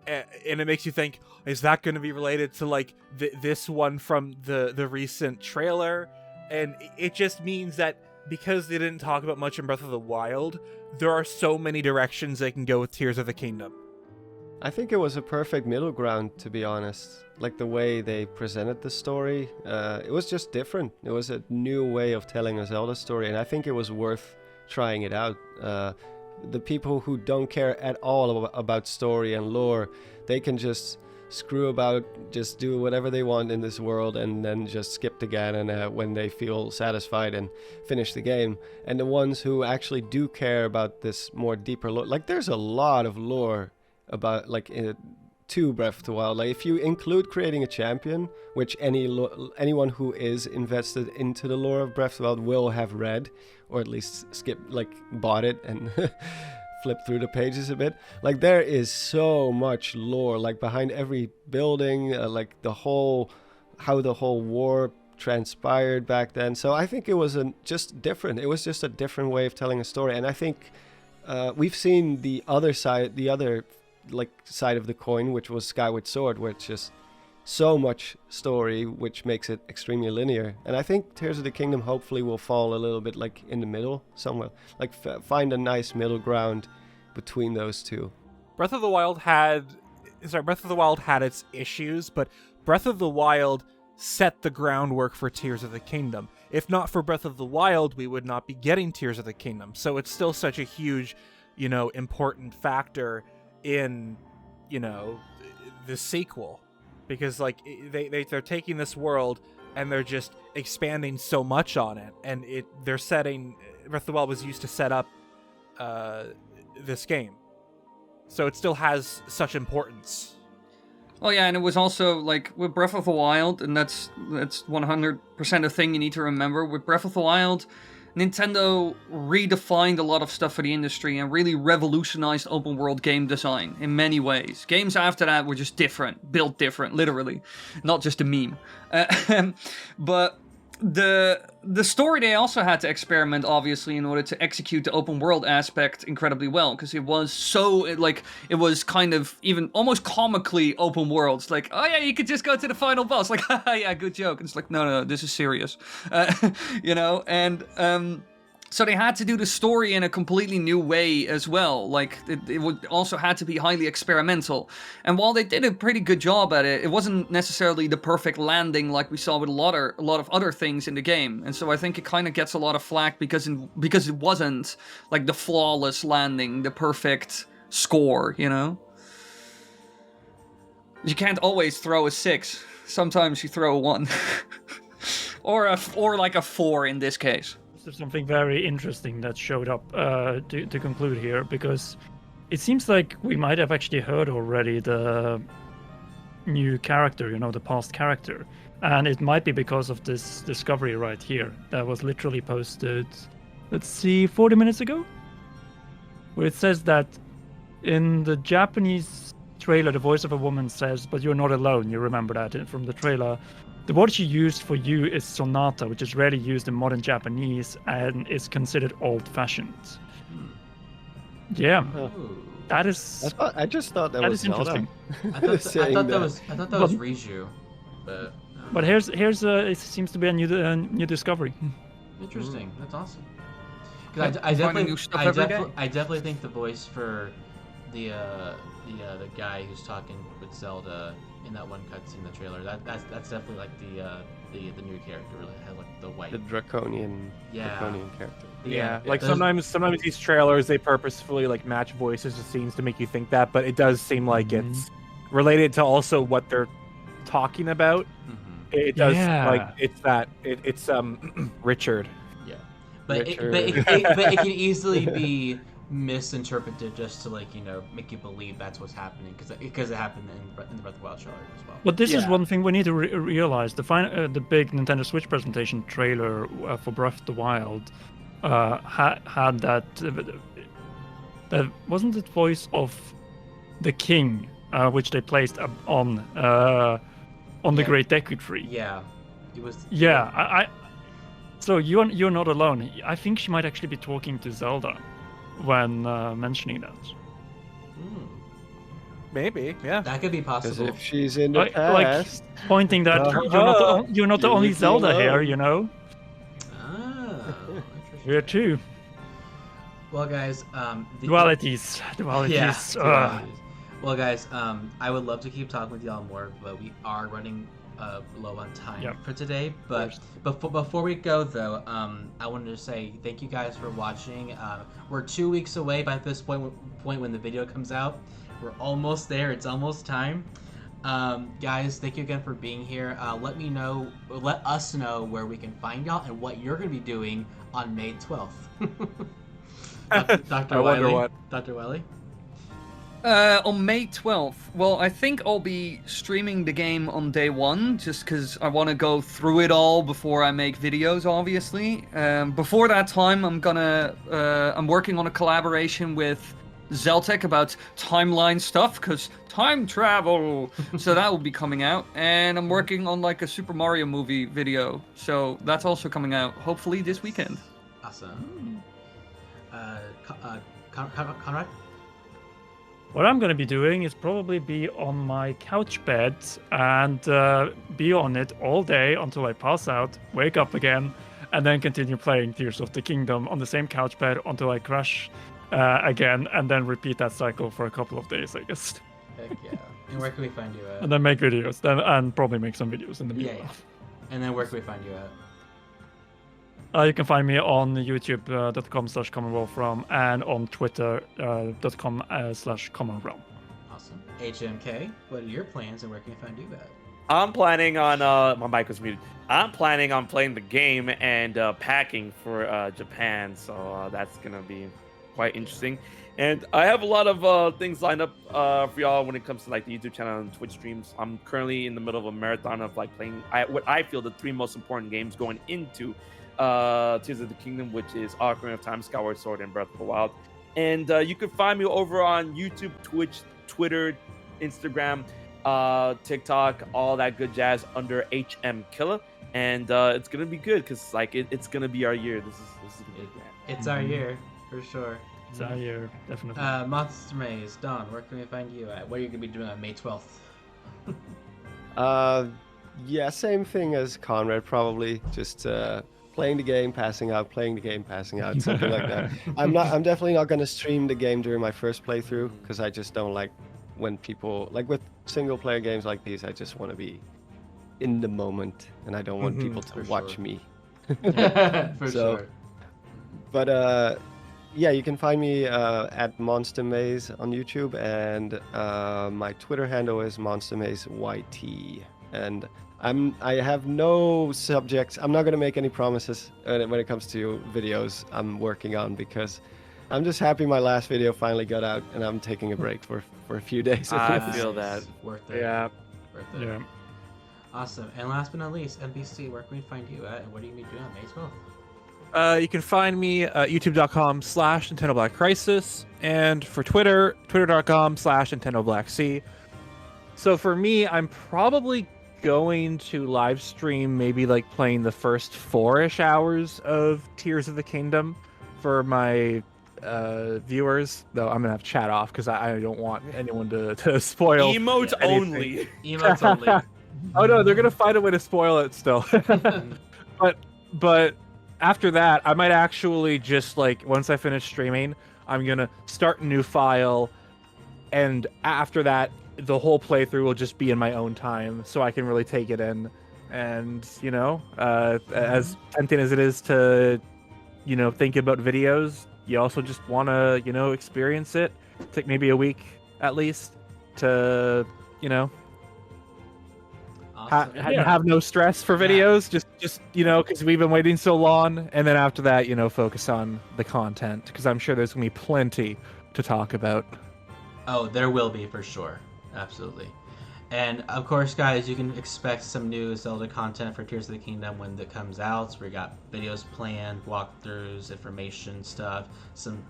and it makes you think, is that going to be related to like this one from the recent trailer? And it just means that because they didn't talk about much in Breath of the Wild, there are so many directions they can go with Tears of the Kingdom. I think it was a perfect middle ground, to be honest. Like the way they presented the story, it was just different. It was a new way of telling a Zelda story, and I think it was worth trying it out. The people who don't care at all about story and lore, they can just screw about, just do whatever they want in this world, and then just skip to Ganon when they feel satisfied and finish the game. And the ones who actually do care about this more deeper lore, like there's a lot of lore about like to Breath of the Wild. Like if you include creating a champion, which anyone who is invested into the lore of Breath of the Wild will have read, or at least bought it and flip through the pages a bit. Like there is so much lore, like behind every building, like how the whole war transpired back then. So I think it was just different. It was just a different way of telling a story, and I think we've seen the other side of the coin, which was Skyward Sword, where it's just so much story, which makes it extremely linear. And I think Tears of the Kingdom hopefully will fall a little bit like in the middle somewhere, like find a nice middle ground between those two. Breath of the Wild had Breath of the Wild had its issues, but Breath of the Wild set the groundwork for Tears of the Kingdom. If not for Breath of the Wild, we would not be getting Tears of the Kingdom. So it's still such a huge, important factor in, the sequel, because like they're taking this world and they're just expanding so much on it, and they're setting Breath of the Wild was used to set up this game, so it still has such importance. Oh yeah, and it was also like with Breath of the Wild, and that's 100% a thing you need to remember. With Breath of the Wild, Nintendo redefined a lot of stuff for the industry and really revolutionized open world game design in many ways. Games after that were just different, built different, literally, not just a meme. But the story, they also had to experiment, obviously, in order to execute the open world aspect incredibly well, because it was so, it was kind of even almost comically open world. It's like, oh yeah, you could just go to the final boss, like, haha, yeah, good joke. And it's like, no, this is serious. So they had to do the story in a completely new way as well. Like, it would also had to be highly experimental. And while they did a pretty good job at it, it wasn't necessarily the perfect landing like we saw with a lot of other things in the game. And so I think it kind of gets a lot of flack because it wasn't like the flawless landing, the perfect score, You can't always throw a 6. Sometimes you throw a 1. or like a 4 in this case. There's something very interesting that showed up to conclude here, because it seems like we might have actually heard already the new character, the past character, and it might be because of this discovery right here that was literally posted, 40 minutes ago, where it says that in the Japanese trailer, the voice of a woman says, "But you're not alone." You remember that from the trailer. The word she used for you is sonata, which is rarely used in modern Japanese and is considered old-fashioned. Yeah, that is. I just thought that was interesting. I thought that was Riju, but. But here's it seems to be a new discovery. Interesting. That's awesome. Because I definitely think the voice for the guy who's talking with Zelda in that one cutscene in the trailer, that's definitely like the new character, really had like the white, the draconian character. Yeah, like sometimes these trailers, they purposefully like match voices to scenes to make you think that, but it does seem like it's related to also what they're talking about. It does it's Richard. Yeah, but it can easily be misinterpreted just to make you believe that's what's happening because it happened in the Breath of the Wild trailer as well. But this is one thing we need to realize: the big Nintendo Switch presentation trailer for Breath of the Wild had that wasn't it voice of the king, which they placed on the Great Deku Tree. Yeah, it was. Yeah, so you're not alone. I think she might actually be talking to Zelda when mentioning that. Maybe, yeah. That could be possible. Because if she's in the past... pointing that you're not the only Zelda here, Oh, interesting. Here too. Well, guys, dualities. Yeah, well, guys, I would love to keep talking with y'all more, but we are running low on time for today. But before we go, though, I wanted to say thank you guys for watching. We're 2 weeks away by this point when the video comes out. We're almost there. It's almost time. Guys, thank you again for being here. Let us know where we can find y'all and what you're going to be doing on May 12th. Dr. Wiley? Dr. Wiley? On May 12th, well, I think I'll be streaming the game on day 1, just because I want to go through it all before I make videos, obviously. Before that time, I'm working on a collaboration with Zeltec about timeline stuff, because time travel! So that will be coming out. And I'm working on like a Super Mario movie video, so that's also coming out, hopefully this weekend. Awesome. Conrad? What I'm going to be doing is probably be on my couch bed and be on it all day until I pass out, wake up again, and then continue playing Tears of the Kingdom on the same couch bed until I crash again, and then repeat that cycle for a couple of days, I guess. Heck yeah. And where can we find you at? And then make videos, and probably make some videos in the Yeah, meanwhile. yeah. And then where can we find you at? You can find me on youtube.com/commonwealthrealm and on twitter.com/commonrealm. Awesome. HMK, what are your plans and where can we find you at? I'm planning on my mic was muted. I'm planning on playing the game and packing for Japan, so that's gonna be quite interesting. And I have a lot of things lined up for y'all when it comes to like the YouTube channel and Twitch streams. I'm currently in the middle of a marathon of like playing what I feel the 3 most important games going into Tears of the Kingdom, which is Ocarina of Time, Skyward Sword, and Breath of the Wild. And you can find me over on YouTube, Twitch, Twitter, Instagram, TikTok, all that good jazz under HM Killer. And it's gonna be good because like it's gonna be our year. This is gonna be grand. It's our year, for sure. It's our year, definitely. Monster Maze, Don, where can we find you at? What are you going to be doing on May 12th? Yeah, same thing as Conrad, probably. Just playing the game, passing out, playing the game, passing out, something like that. I'm definitely not going to stream the game during my first playthrough because I just don't like when people, like with single player games like these, I just want to be in the moment and I don't want people to watch me. For sure. But yeah, you can find me at Monster Maze on YouTube, and my Twitter handle is MonsterMazeYT. And I have no subjects. I'm not gonna make any promises when it comes to videos I'm working on because I'm just happy my last video finally got out, and I'm taking a break for a few days. I feel that. Worth it. Yeah. Worth it. Yeah. Awesome. And last but not least, NBC, where can we find you at, and what are you going to be doing on May 12th? You can find me at youtube.com/Nintendo Black Crisis, and for Twitter, twitter.com/Nintendo Black Sea. So for me, I'm probably going to live stream maybe like playing the first 4-ish hours of Tears of the Kingdom for my viewers, though I'm gonna have chat off because I don't want anyone to spoil. Emotes anything. only. Emotes only. Oh no, they're gonna find a way to spoil it still. but after that, I might actually just like once I finish streaming, I'm gonna start a new file, and after that, the whole playthrough will just be in my own time, so I can really take it in. And you know, as tempting as it is to, you know, think about videos, you also just want to, you know, experience it. Take maybe a week at least to, you know. Awesome. Have no stress for videos, just you know, because we've been waiting so long, and then after that, you know, focus on the content because I'm sure there's gonna be plenty to talk about. Oh, there will be for sure, absolutely. And of course, guys, you can expect some new Zelda content for Tears of the Kingdom when it comes out. We got videos planned, walkthroughs, information stuff, some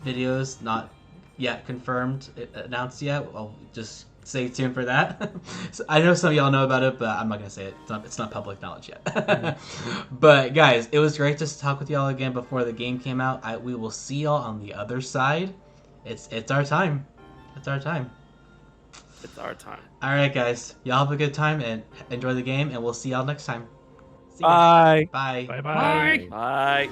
videos not yet confirmed, announced yet. Well, just stay tuned for that. So I know some of y'all know about it, but I'm not gonna say it. It's not public knowledge yet. But guys, it was great to talk with y'all again before the game came out. We will see y'all on the other side. It's our time. It's our time. It's our time. All right, guys. Y'all have a good time and enjoy the game, and we'll see y'all next time. See Bye. ya. Bye. Bye-bye. Bye.